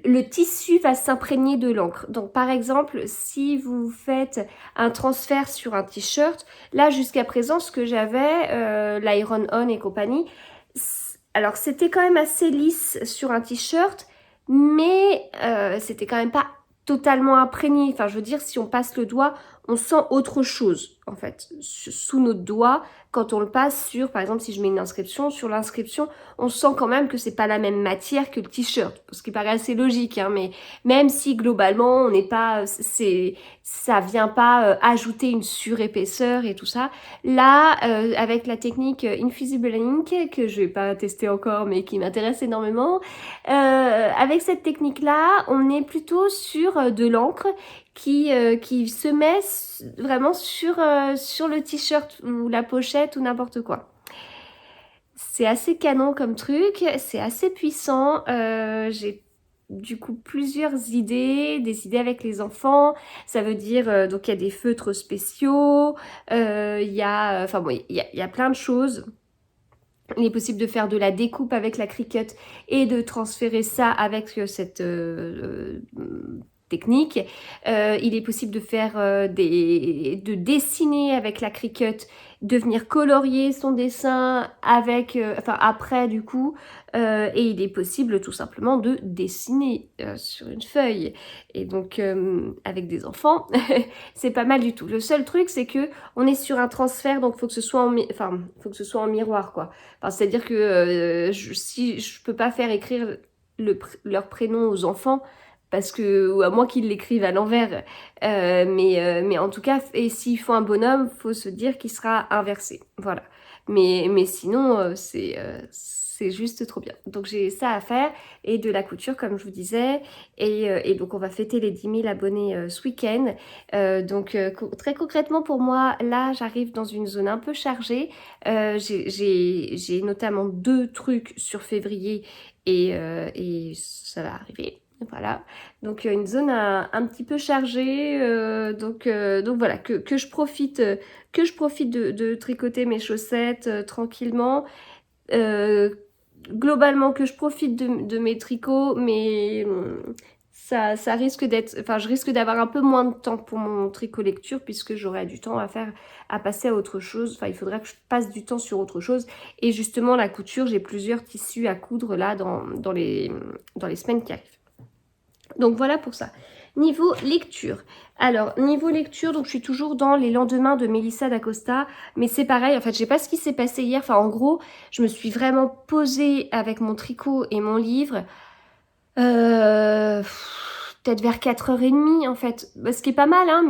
le tissu va s'imprégner de l'encre. Donc par exemple, si vous faites un transfert sur un t-shirt, là jusqu'à présent ce que j'avais, l'Iron On et compagnie, alors c'était quand même assez lisse sur un t-shirt, mais c'était quand même pas totalement imprégné. Enfin je veux dire, si on passe le doigt, on sent autre chose en fait sous notre doigt quand on le passe sur, par exemple si je mets une inscription, sur l'inscription on sent quand même que c'est pas la même matière que le t-shirt, ce qui paraît assez logique, hein, mais même si globalement on n'est pas, ça vient pas ajouter une surépaisseur et tout ça. Là, avec la technique Invisible Ink que je vais pas tester encore, mais qui m'intéresse énormément, avec cette technique-là, on est plutôt sur de l'encre qui se met vraiment sur le t-shirt ou la pochette ou n'importe quoi. C'est assez canon comme truc, c'est assez puissant. J'ai du coup plusieurs idées, des idées avec les enfants. Ça veut dire donc il y a des feutres spéciaux, il y a, enfin bon, il y a plein de choses. Il est possible de faire de la découpe avec la Cricut et de transférer ça avec cette technique. Il est possible de faire de dessiner avec la Cricut, de venir colorier son dessin avec, enfin après du coup, et il est possible tout simplement de dessiner sur une feuille. Et donc avec des enfants, c'est pas mal du tout. Le seul truc c'est que on est sur un transfert, donc faut que ce soit faut que ce soit en miroir quoi. Enfin, c'est-à-dire que si je peux pas faire écrire leur prénom aux enfants, parce que, ou à moins qu'ils l'écrivent à l'envers, mais en tout cas, et s'ils font un bonhomme, faut se dire qu'il sera inversé, voilà. Mais sinon, c'est juste trop bien. Donc j'ai ça à faire, et de la couture, comme je vous disais, et donc on va fêter les 10 000 abonnés ce week-end. Donc très concrètement pour moi, là j'arrive dans une zone un peu chargée. J'ai notamment 2 trucs sur février, et ça va arriver. Voilà, donc une zone un petit peu chargée, donc voilà, que je profite de tricoter mes chaussettes tranquillement, globalement que je profite de mes tricots, mais ça risque d'être, enfin je risque d'avoir un peu moins de temps pour mon tricot lecture puisque j'aurai du temps à passer à autre chose, enfin il faudra que je passe du temps sur autre chose, et justement la couture, j'ai plusieurs tissus à coudre là dans les semaines qui arrivent. Donc voilà pour ça. Niveau lecture. Alors, niveau lecture, donc je suis toujours dans Les lendemains de Melissa d'Acosta, mais c'est pareil, en fait, je sais pas ce qui s'est passé hier. Enfin, en gros, je me suis vraiment posée avec mon tricot et mon livre, peut-être vers 4h30 en fait, ce qui est pas mal, hein,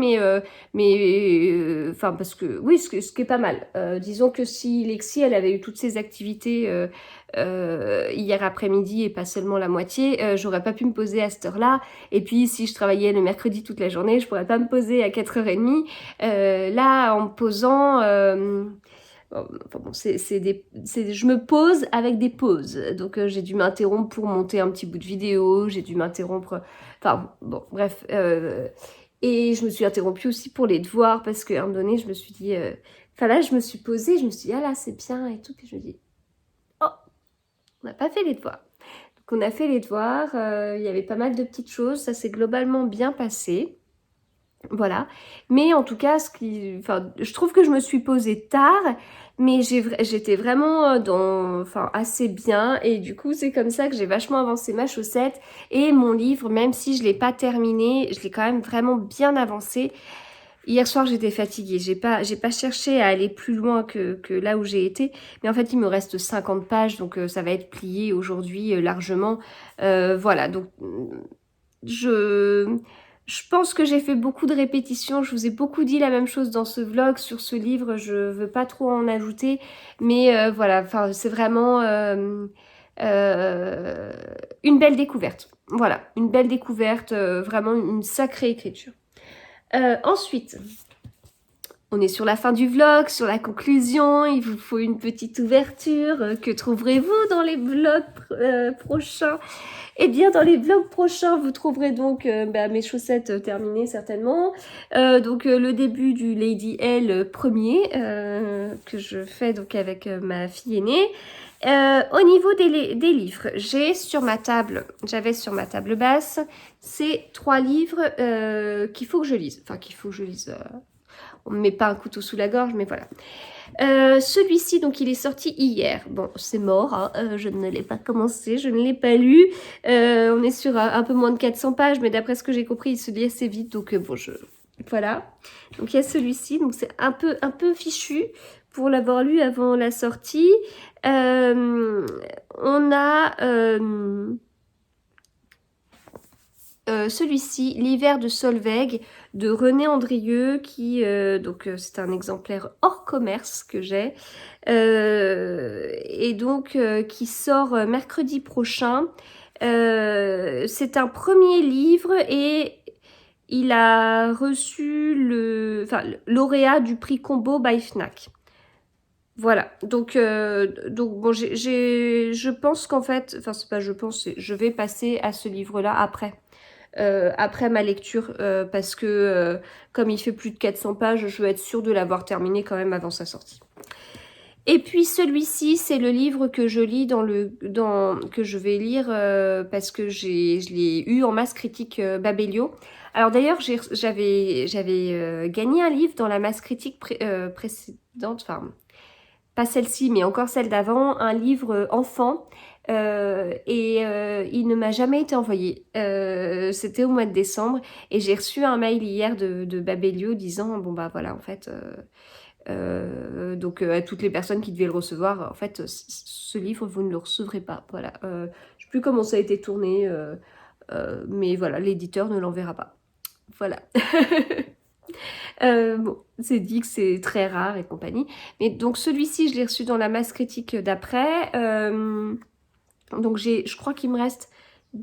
enfin, parce que, oui, ce qui est pas mal. Disons que si Lexi, elle avait eu toutes ses activités hier après-midi et pas seulement la moitié, j'aurais pas pu me poser à cette heure-là. Et puis si je travaillais le mercredi toute la journée, je pourrais pas me poser à 4h30. Là, en me posant, enfin bon, je me pose avec des pauses. Donc j'ai dû m'interrompre pour monter un petit bout de vidéo, j'ai dû m'interrompre, enfin bon, bref. Et je me suis interrompue aussi pour les devoirs parce qu'à un moment donné, je me suis dit, enfin là, je me suis posée, je me suis dit, ah là, c'est bien et tout. Puis je me dis, oh, on n'a pas fait les devoirs. Donc on a fait les devoirs, il y avait pas mal de petites choses, ça s'est globalement bien passé. Voilà, mais en tout cas, je trouve que je me suis posée tard, mais j'étais vraiment assez bien, et du coup c'est comme ça que j'ai vachement avancé ma chaussette et mon livre, même si je l'ai pas terminé, je l'ai quand même vraiment bien avancé. Hier soir j'étais fatiguée, j'ai pas cherché à aller plus loin que là où j'ai été, mais en fait il me reste 50 pages, donc ça va être plié aujourd'hui largement. Voilà, donc je pense que j'ai fait beaucoup de répétitions, je vous ai beaucoup dit la même chose dans ce vlog, sur ce livre, je veux pas trop en ajouter, mais voilà, enfin c'est vraiment une belle découverte. Voilà, une belle découverte, vraiment une sacrée écriture. Ensuite, On est sur la fin du vlog, sur la conclusion, il vous faut une petite ouverture. Que trouverez-vous dans les vlogs prochains? Eh bien, dans les vlogs prochains, vous trouverez donc mes chaussettes terminées certainement. Le début du Lady L premier que je fais donc avec ma fille aînée. Au niveau des livres, j'avais sur ma table basse, ces 3 livres qu'il faut que je lise. Enfin, qu'il faut que je lise. On ne me met pas un couteau sous la gorge, mais voilà. Celui-ci, donc, il est sorti hier. Bon, c'est mort, hein. Je ne l'ai pas commencé, je ne l'ai pas lu. On est sur un peu moins de 400 pages, mais d'après ce que j'ai compris, il se lit assez vite. Donc, voilà. Donc, il y a celui-ci. Donc, c'est un peu fichu pour l'avoir lu avant la sortie. On a... celui-ci, L'hiver de Solveig, de René Andrieux, qui c'est un exemplaire hors commerce que j'ai, qui sort mercredi prochain. C'est un premier livre et il a reçu le lauréat du prix Combo by Fnac. Voilà, donc bon, je pense qu'en fait, enfin c'est pas je pense, je vais passer à ce livre-là après ma lecture, parce que comme il fait plus de 400 pages, je veux être sûre de l'avoir terminé quand même avant sa sortie. Et puis celui-ci, c'est le livre que je lis que je vais lire parce que je l'ai eu en masse critique Babelio. Alors d'ailleurs, j'avais gagné un livre dans la masse critique précédente, enfin pas celle-ci, mais encore celle d'avant, un livre enfant. Il ne m'a jamais été envoyé. C'était au mois de décembre et j'ai reçu un mail hier de Babelio disant bon bah voilà en fait à toutes les personnes qui devaient le recevoir, en fait ce livre vous ne le recevrez pas. Voilà. Je sais plus comment ça a été tourné, mais voilà, l'éditeur ne l'enverra pas. Voilà. Bon, c'est dit que c'est très rare et compagnie. Mais donc celui-ci, je l'ai reçu dans la masse critique d'après. Donc je crois qu'il me reste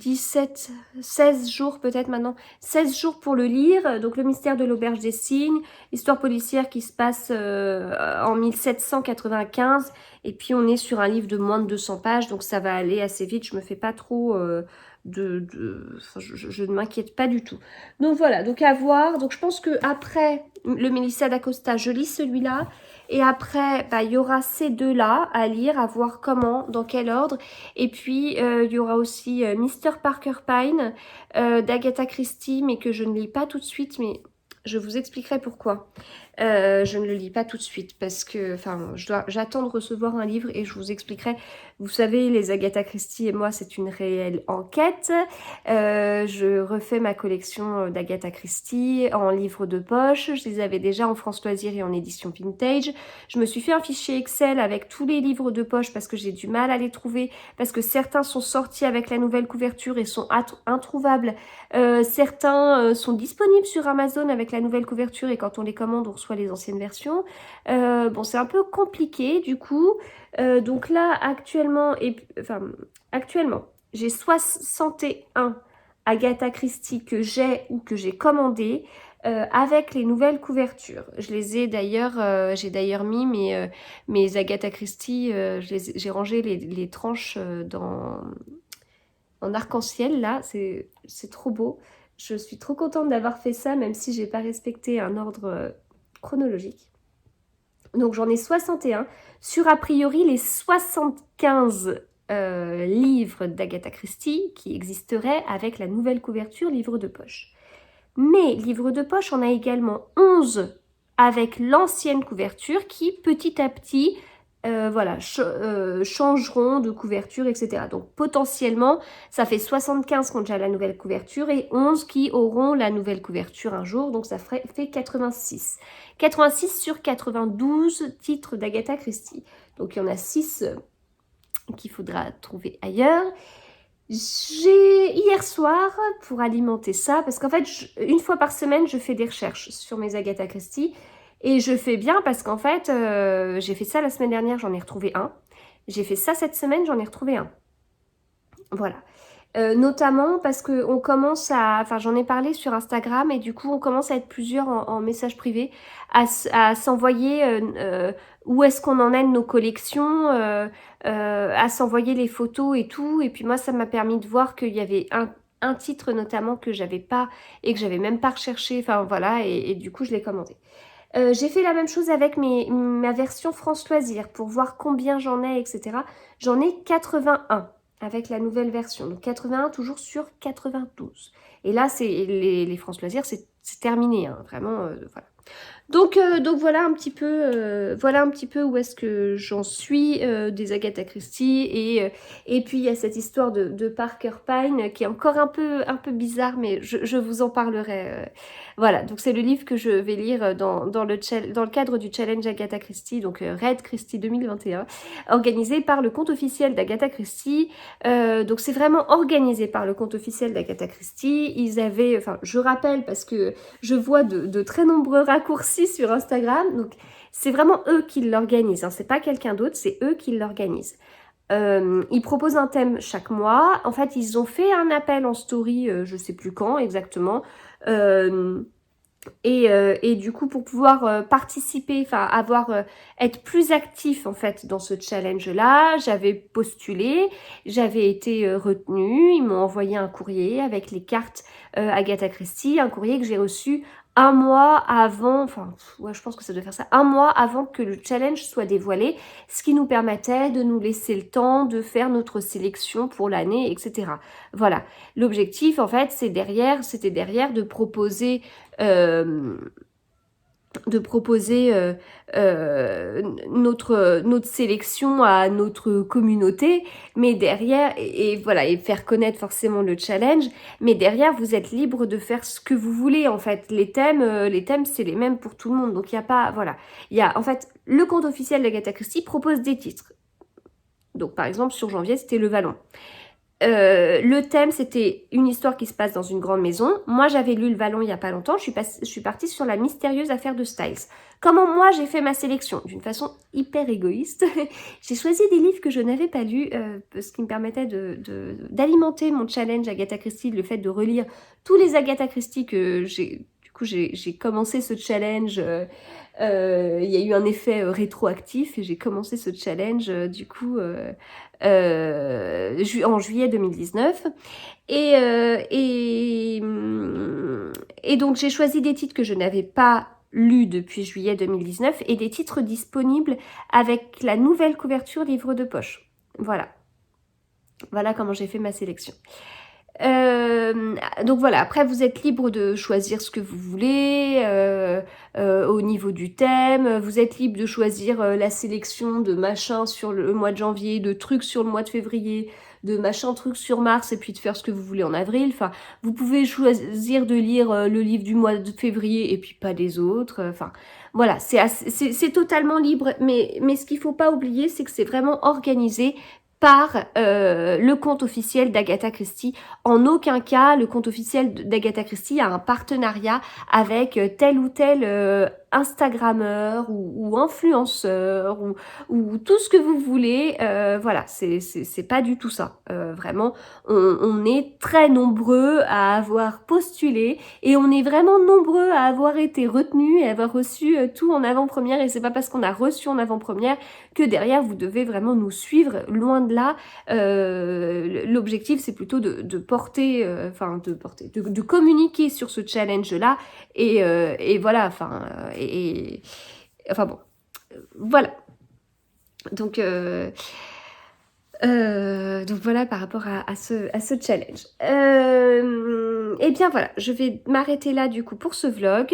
16 jours peut-être maintenant. 16 jours pour le lire. Donc le mystère de l'auberge des cygnes, histoire policière qui se passe en 1795. Et puis on est sur un livre de moins de 200 pages, donc ça va aller assez vite. Je me fais pas trop... je ne m'inquiète pas du tout. Donc voilà, donc à voir. Donc je pense que après le Mélissa d'Acosta, je lis celui-là. Et après, il y aura ces deux-là à lire, à voir comment, dans quel ordre. Et puis, il y aura aussi Mr. Parker Pine d'Agatha Christie, mais que je ne lis pas tout de suite, mais je vous expliquerai pourquoi. Je ne le lis pas tout de suite parce que, j'attends de recevoir un livre et je vous expliquerai. Vous savez, les Agatha Christie et moi, c'est une réelle enquête. Je refais ma collection d'Agatha Christie en livre de poche. Je les avais déjà en France Loisirs et en édition vintage. Je me suis fait un fichier Excel avec tous les livres de poche parce que j'ai du mal à les trouver, parce que certains sont sortis avec la nouvelle couverture et sont introuvables. Certains sont disponibles sur Amazon avec la nouvelle couverture et quand on les commande, on reçoit les anciennes versions. Bon, c'est un peu compliqué du coup. Donc là, actuellement, j'ai 61 Agatha Christie que j'ai ou que j'ai commandé avec les nouvelles couvertures. Je les ai d'ailleurs, j'ai d'ailleurs mis mes Agatha Christie, j'ai rangé les tranches en arc-en-ciel là, c'est trop beau. Je suis trop contente d'avoir fait ça, même si j'ai pas respecté un ordre chronologique. Donc j'en ai 61 sur a priori les 75 livres d'Agatha Christie qui existeraient avec la nouvelle couverture livre de poche. Mais livre de poche, on a également 11 avec l'ancienne couverture qui petit à petit changeront de couverture, etc. Donc potentiellement, ça fait 75 qui ont déjà la nouvelle couverture et 11 qui auront la nouvelle couverture un jour, donc ça fait 86. 86 sur 92 titres d'Agatha Christie. Donc il y en a 6 qu'il faudra trouver ailleurs. J'ai hier soir, pour alimenter ça, parce qu'en fait, une fois par semaine, je fais des recherches sur mes Agatha Christie. Et je fais bien parce qu'en fait, j'ai fait ça la semaine dernière, j'en ai retrouvé un. J'ai fait ça cette semaine, j'en ai retrouvé un. Voilà. Notamment parce que on commence à, enfin j'en ai parlé sur Instagram et du coup on commence à être plusieurs en message privé à s'envoyer où est-ce qu'on en est de nos collections, à s'envoyer les photos et tout. Et puis moi ça m'a permis de voir qu'il y avait un titre notamment que j'avais pas et que j'avais même pas recherché. Enfin voilà et du coup je l'ai commandé. J'ai fait la même chose avec ma version France Loisirs pour voir combien j'en ai, etc. J'en ai 81 avec la nouvelle version. Donc 81 toujours sur 92. Et là, c'est les France Loisirs, c'est terminé. Hein, vraiment, voilà. Donc voilà un petit peu où est-ce que j'en suis des Agatha Christie et puis il y a cette histoire de Parker Pine qui est encore un peu bizarre mais je vous en parlerai. Voilà, donc c'est le livre que je vais lire dans le cadre du challenge Agatha Christie, donc Red Christie 2021, organisé par le compte officiel d'Agatha Christie. Donc c'est vraiment organisé par le compte officiel d'Agatha Christie. Ils avaient, enfin je rappelle parce que je vois de très nombreux raccourcis sur Instagram. Donc, c'est vraiment eux qui l'organisent. Hein. C'est pas quelqu'un d'autre, c'est eux qui l'organisent. Ils proposent un thème chaque mois. En fait, ils ont fait un appel en story, je sais plus quand exactement. Et du coup, pour pouvoir participer, enfin être plus actif en fait dans ce challenge-là, j'avais postulé, j'avais été retenue. Ils m'ont envoyé un courrier avec les cartes Agatha Christie, un courrier que j'ai reçu un mois avant, enfin ouais, je pense que ça doit faire ça, un mois avant que le challenge soit dévoilé, ce qui nous permettait de nous laisser le temps de faire notre sélection pour l'année, etc. Voilà. L'objectif, en fait, c'était derrière euh, de proposer notre sélection à notre communauté, mais derrière, et voilà, et faire connaître forcément le challenge, mais derrière, vous êtes libre de faire ce que vous voulez, en fait. Les thèmes, c'est les mêmes pour tout le monde, donc il n'y a pas, voilà. Il y a, en fait, le compte officiel d'Agatha Christie propose des titres. Donc, par exemple, sur janvier, c'était Le Vallon. Le thème, c'était une histoire qui se passe dans une grande maison. Moi, j'avais lu Le Vallon il n'y a pas longtemps. Je suis partie sur la mystérieuse affaire de Styles. Comment moi, j'ai fait ma sélection? D'une façon hyper égoïste. J'ai choisi des livres que je n'avais pas lus, ce qui me permettait d'alimenter mon challenge Agatha Christie, le fait de relire tous les Agatha Christie que j'ai... Du coup, j'ai commencé ce challenge. Il y a eu un effet rétroactif et j'ai commencé ce challenge en juillet 2019. Et donc j'ai choisi des titres que je n'avais pas lus depuis juillet 2019 et des titres disponibles avec la nouvelle couverture livre de poche. Voilà. Voilà comment j'ai fait ma sélection. Donc voilà, après vous êtes libre de choisir ce que vous voulez au niveau du thème, vous êtes libre de choisir la sélection de machin sur le mois de janvier, de trucs sur le mois de février, de machin trucs sur mars et puis de faire ce que vous voulez en avril. Enfin, vous pouvez choisir de lire le livre du mois de février et puis pas des autres. Enfin, voilà, c'est totalement libre. Mais ce qu'il faut pas oublier, c'est que c'est vraiment organisé par le compte officiel d'Agatha Christie. En aucun cas, le compte officiel d'Agatha Christie a un partenariat avec tel ou tel Instagrammeur ou influenceur ou tout ce que vous voulez. Voilà, c'est pas du tout ça. Vraiment, on est très nombreux à avoir postulé et on est vraiment nombreux à avoir été retenus et avoir reçu tout en avant-première. Et c'est pas parce qu'on a reçu en avant-première que derrière vous devez vraiment nous suivre, loin de là. L'objectif c'est plutôt de porter, de communiquer sur ce challenge là et voilà, enfin bon, voilà. Donc voilà par rapport à ce challenge. Et bien voilà, je vais m'arrêter là du coup pour ce vlog.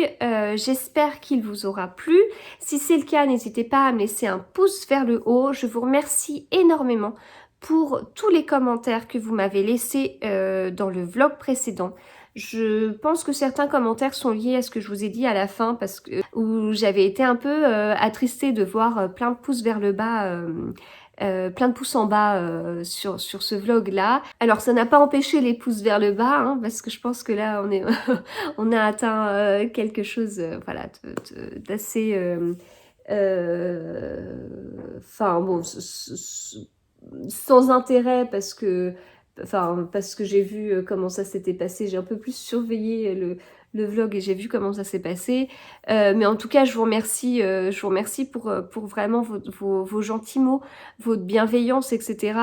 J'espère qu'il vous aura plu. Si c'est le cas, n'hésitez pas à me laisser un pouce vers le haut. Je vous remercie énormément pour tous les commentaires que vous m'avez laissés dans le vlog précédent. Je pense que certains commentaires sont liés à ce que je vous ai dit à la fin parce que où j'avais été un peu attristée de voir plein de pouces vers le bas. Plein de pouces en bas sur ce vlog là. Alors ça n'a pas empêché les pouces vers le bas hein, parce que je pense que là on est on a atteint quelque chose voilà d'assez enfin bon sans intérêt parce que enfin, parce que j'ai vu comment ça s'était passé, j'ai un peu plus surveillé le vlog et j'ai vu comment ça s'est passé. Mais en tout cas, je vous remercie pour vraiment vos gentils mots, votre bienveillance, etc.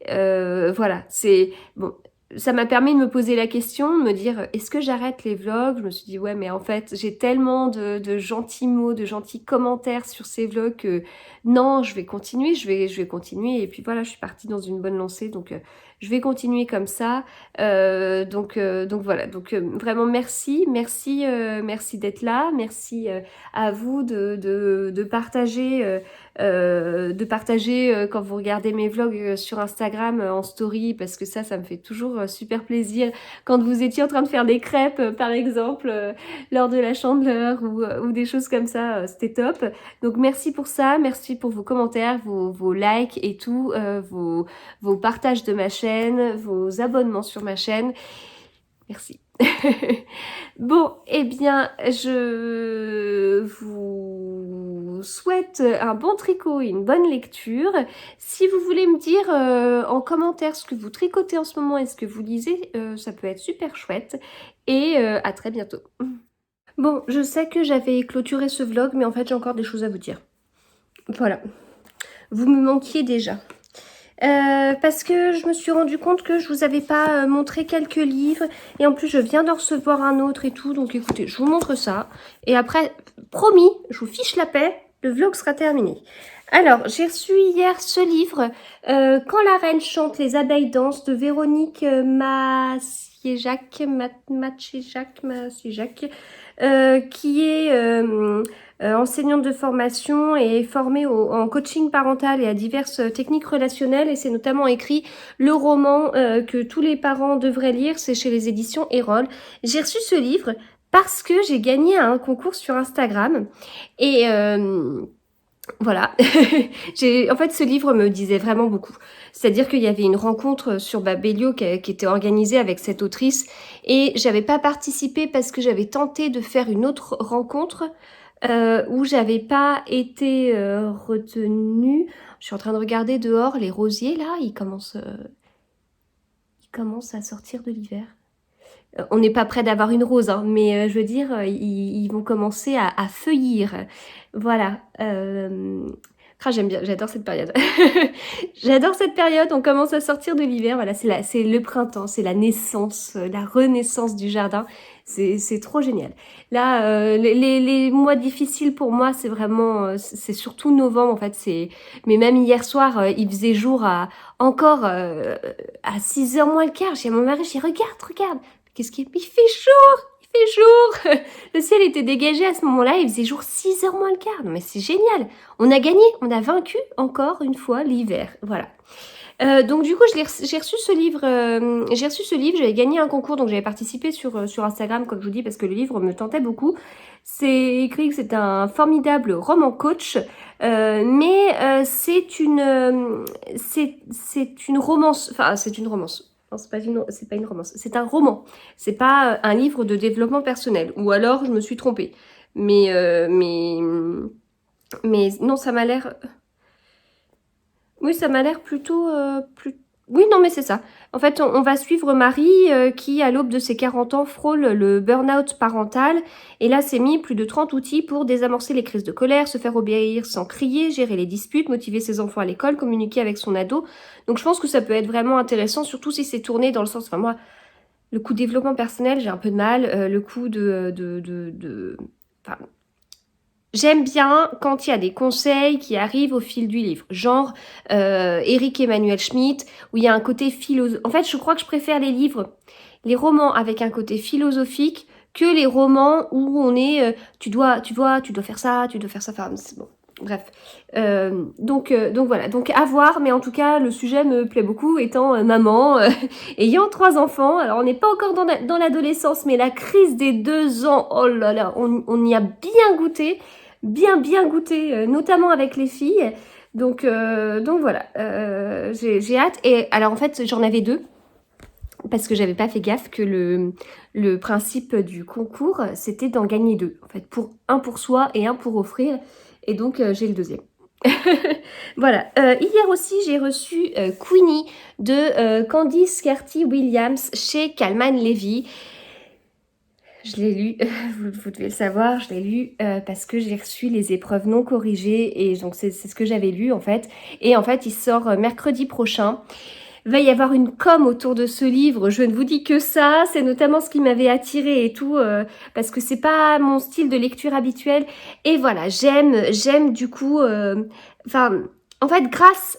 Voilà, c'est bon. Ça m'a permis de me poser la question, de me dire est-ce que j'arrête les vlogs? Je me suis dit ouais, mais en fait j'ai tellement de gentils mots, de gentils commentaires sur ces vlogs que non, je vais continuer, je vais continuer. Et puis voilà, je suis partie dans une bonne lancée, donc je vais continuer comme ça. Donc voilà, donc vraiment merci d'être là, merci à vous de partager. Quand vous regardez mes vlogs sur Instagram en story, parce que ça me fait toujours super plaisir. Quand vous étiez en train de faire des crêpes, par exemple, lors de la Chandeleur ou des choses comme ça, c'était top. Donc merci pour ça, merci pour vos commentaires, vos likes et tout, vos partages de ma chaîne, vos abonnements sur ma chaîne. Merci. Bon, eh bien, je vous souhaite un bon tricot et une bonne lecture. Si vous voulez me dire en commentaire ce que vous tricotez en ce moment et ce que vous lisez, ça peut être super chouette. Et à très bientôt. Bon, je sais que j'avais clôturé ce vlog, mais en fait, j'ai encore des choses à vous dire. Voilà. Vous me manquiez déjà. Parce que je me suis rendu compte que je vous avais pas montré quelques livres et en plus je viens d'en recevoir un autre et tout, donc écoutez, je vous montre ça et après, promis, je vous fiche la paix, le vlog sera terminé. Alors, j'ai reçu hier ce livre, Quand la reine chante, les abeilles dansent, de Véronique Maciéjac, qui est enseignante de formation et formée en coaching parental et à diverses techniques relationnelles. Et c'est notamment écrit le roman que tous les parents devraient lire, c'est chez les éditions Erol. J'ai reçu ce livre parce que j'ai gagné un concours sur Instagram. Et voilà, en fait ce livre me disait vraiment beaucoup. C'est-à-dire qu'il y avait une rencontre sur Babelio qui était organisée avec cette autrice et j'avais pas participé parce que j'avais tenté de faire une autre rencontre où j'avais pas été retenue. Je suis en train de regarder dehors, les rosiers là, ils commencent à sortir de l'hiver. On n'est pas près d'avoir une rose, hein, mais je veux dire, ils vont commencer à feuillir. Voilà. J'aime bien, j'adore cette période. J'adore cette période, on commence à sortir de l'hiver. Voilà, c'est le printemps, c'est la naissance, la renaissance du jardin. C'est trop génial. Là, les mois difficiles pour moi, c'est vraiment, c'est surtout novembre en fait. Mais même hier soir, il faisait jour encore à 6h moins le quart. J'ai mon mari, j'ai regarde. Qu'est-ce qu'il il fait chaud, il fait jour. Le ciel était dégagé à ce moment-là, il faisait jour 6h moins le quart. Non mais c'est génial. On a gagné, on a vaincu encore une fois l'hiver. Voilà. Donc du coup, j'ai reçu ce livre, j'avais gagné un concours, donc j'avais participé sur Instagram, comme je vous dis, parce que le livre me tentait beaucoup. C'est écrit que c'est un formidable roman coach, mais c'est une romance, enfin c'est une romance. Non, c'est pas une romance, c'est un roman. C'est pas un livre de développement personnel. Ou alors je me suis trompée. Mais non, ça m'a l'air. Oui, ça m'a l'air plutôt Oui, non, mais c'est ça. En fait, on va suivre Marie qui, à l'aube de ses 40 ans, frôle le burn-out parental. Et là, s'est mis plus de 30 outils pour désamorcer les crises de colère, se faire obéir sans crier, gérer les disputes, motiver ses enfants à l'école, communiquer avec son ado. Donc, je pense que ça peut être vraiment intéressant, surtout si c'est tourné dans le sens... Enfin, moi, le coup développement personnel, j'ai un peu de mal. Le coup Enfin, j'aime bien quand il y a des conseils qui arrivent au fil du livre, genre Eric Emmanuel Schmitt, où il y a un côté philosophique. En fait, je crois que je préfère les romans avec un côté philosophique que les romans où on est, tu dois faire ça, enfin, c'est bon. Bref, donc voilà, donc à voir, mais en tout cas le sujet me plaît beaucoup, étant maman, ayant 3 enfants. Alors on n'est pas encore dans l'adolescence, mais la crise des 2 ans, oh là là, on y a bien goûté, bien goûté, notamment avec les filles. Donc voilà, j'ai hâte. Et alors en fait j'en avais 2. Parce que j'avais pas fait gaffe que le principe du concours, c'était d'en gagner 2. En fait, un pour soi et un pour offrir. Et donc, j'ai le deuxième. Voilà. Hier aussi, j'ai reçu Queenie de Candice Carty-Williams chez Calman Levy. Je l'ai lu, vous devez le savoir, je l'ai lu parce que j'ai reçu les épreuves non corrigées et donc c'est ce que j'avais lu en fait. Et en fait, il sort mercredi prochain. Il va y avoir une com autour de ce livre, je ne vous dis que ça, c'est notamment ce qui m'avait attiré et tout, parce que c'est pas mon style de lecture habituel. Et voilà, j'aime du coup, enfin, en fait, grâce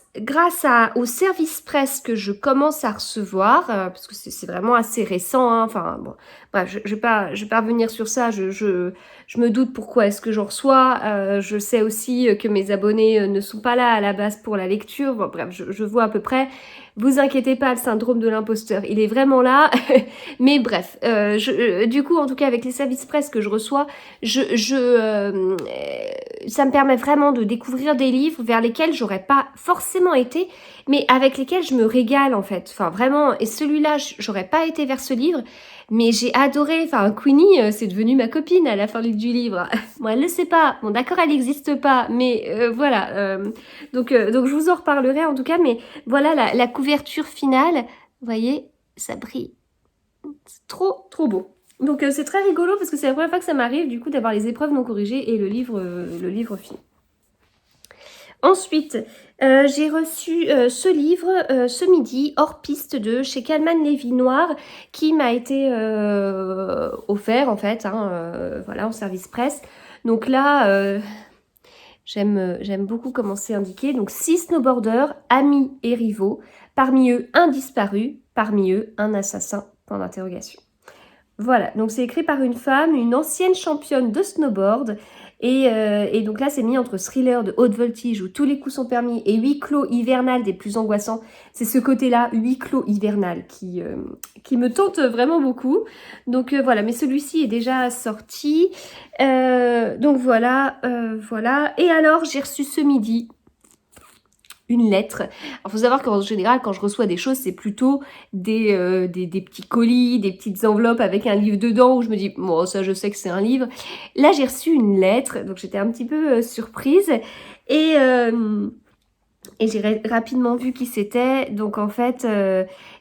au service presse que je commence à recevoir, parce que c'est vraiment assez récent, hein, enfin, bon, bref, je vais pas revenir sur ça, je me doute pourquoi est-ce que j'en reçois, je sais aussi que mes abonnés ne sont pas là à la base pour la lecture, bon, bref, je vois à peu près. Vous inquiétez pas, le syndrome de l'imposteur, il est vraiment là. Mais bref, du coup, en tout cas, avec les services presse que je reçois, ça me permet vraiment de découvrir des livres vers lesquels j'aurais pas forcément été, mais avec lesquels je me régale en fait. Enfin, vraiment, et celui-là, j'aurais pas été vers ce livre, mais j'ai adoré. Enfin, Queenie, c'est devenu ma copine à la fin du livre. Moi, elle le sait pas. Bon, d'accord, elle n'existe pas, mais voilà. Donc, je vous en reparlerai en tout cas, mais voilà la couverture finale. Vous voyez, ça brille. C'est trop, trop beau. Donc c'est très rigolo parce que c'est la première fois que ça m'arrive du coup d'avoir les épreuves non corrigées et le livre fini. Ensuite, j'ai reçu ce livre ce midi, Hors piste de chez Calman Levy Noir, qui m'a été offert en fait, hein, voilà, en service presse. Donc là, j'aime beaucoup comment c'est indiqué. Donc 6 snowboarders, amis et rivaux, parmi eux un disparu, parmi eux un assassin, point d'interrogation. Voilà, donc c'est écrit par une femme, une ancienne championne de snowboard. Et donc là, c'est mis entre thriller de haute voltige où tous les coups sont permis et huis clos hivernal des plus angoissants. C'est ce côté-là, huis clos hivernal, qui me tente vraiment beaucoup. Donc voilà, mais celui-ci est déjà sorti. Donc voilà, voilà. Et alors, j'ai reçu ce midi une lettre. Il faut savoir qu'en général, quand je reçois des choses, c'est plutôt des petits colis, des petites enveloppes avec un livre dedans où je me dis, bon, ça, je sais que c'est un livre. Là, j'ai reçu une lettre, donc j'étais un petit peu surprise. Et j'ai rapidement vu qui c'était. Donc, en fait,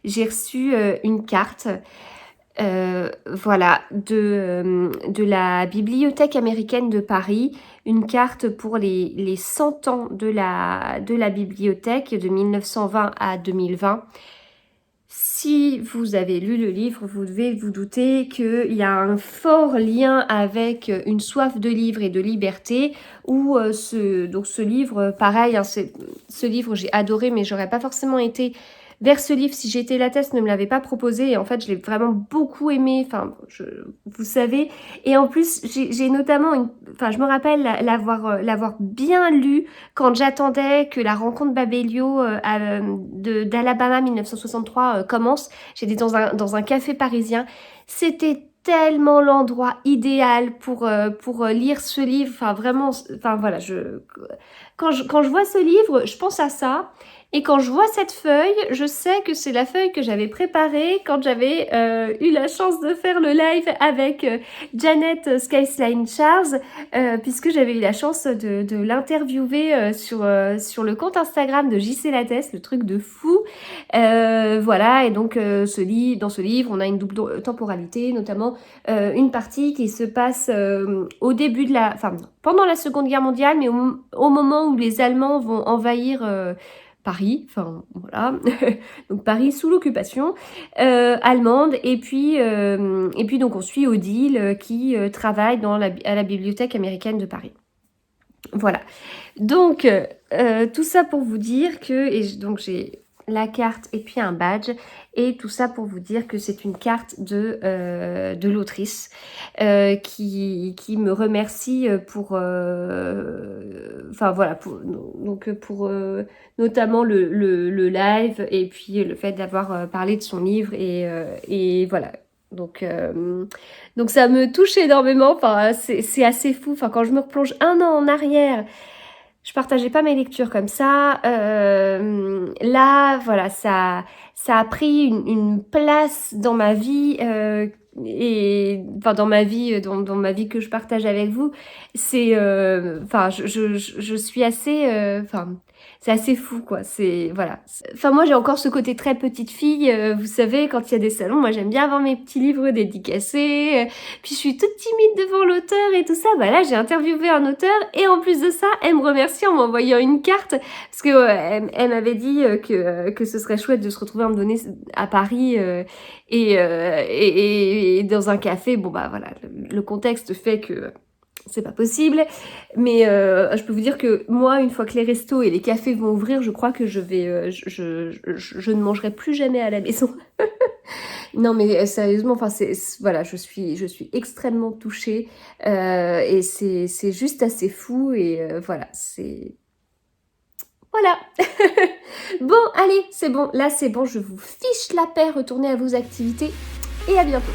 j'ai reçu une carte. Voilà, de la Bibliothèque américaine de Paris, une carte pour les 100 ans de la bibliothèque de 1920 à 2020. Si vous avez lu le livre, vous devez vous douter qu'il y a un fort lien avec une soif de livre et de liberté, où ce livre, pareil, hein, ce livre j'ai adoré, mais j'aurais pas forcément été vers ce livre si j'étais la Tess ne me l'avait pas proposé, et en fait je l'ai vraiment beaucoup aimé, enfin vous savez, et en plus j'ai notamment je me rappelle l'avoir bien lu quand j'attendais que la rencontre Babelio d'Alabama 1963 commence. J'étais dans un café parisien, c'était tellement l'endroit idéal pour lire ce livre, enfin vraiment, enfin voilà, quand je vois ce livre, je pense à ça. Et quand je vois cette feuille, je sais que c'est la feuille que j'avais préparée quand j'avais eu la chance de faire le live avec Janet Skyline Charles, puisque j'avais eu la chance de l'interviewer sur le compte Instagram de JC Lattès, le truc de fou. Voilà, et donc dans ce livre, on a une double temporalité, notamment une partie qui se passe au début pendant la Seconde Guerre mondiale, mais au moment où les Allemands vont envahir Paris, enfin voilà, donc Paris sous l'occupation allemande, et puis donc on suit Odile qui travaille à la Bibliothèque américaine de Paris. Voilà, donc tout ça pour vous dire que, donc j'ai la carte et puis un badge, et tout ça pour vous dire que c'est une carte de l'autrice qui me remercie pour enfin voilà, pour notamment le live, et puis le fait d'avoir parlé de son livre, et voilà. Donc ça me touche énormément, enfin c'est assez fou, enfin quand je me replonge un an en arrière, je partageais pas mes lectures comme ça. Là, voilà, ça a pris une place dans ma vie enfin dans ma vie, dans ma vie que je partage avec vous, c'est, enfin je suis assez, enfin c'est assez fou quoi. C'est voilà. Enfin moi j'ai encore ce côté très petite fille, vous savez quand il y a des salons, moi j'aime bien avoir mes petits livres dédicacés, puis je suis toute timide devant l'auteur et tout ça. Bah là j'ai interviewé un auteur et en plus de ça, elle me remercie en m'envoyant une carte parce que elle m'avait dit que ce serait chouette de se retrouver à un moment donné à Paris et dans un café. Bon bah voilà, le contexte fait que c'est pas possible, mais je peux vous dire que moi, une fois que les restos et les cafés vont ouvrir, je crois que je vais, je ne mangerai plus jamais à la maison. Non, mais sérieusement, enfin, voilà, je suis extrêmement touchée et c'est juste assez fou et voilà, c'est voilà. Bon, allez, c'est bon, là c'est bon, je vous fiche la paix, retournez à vos activités et à bientôt.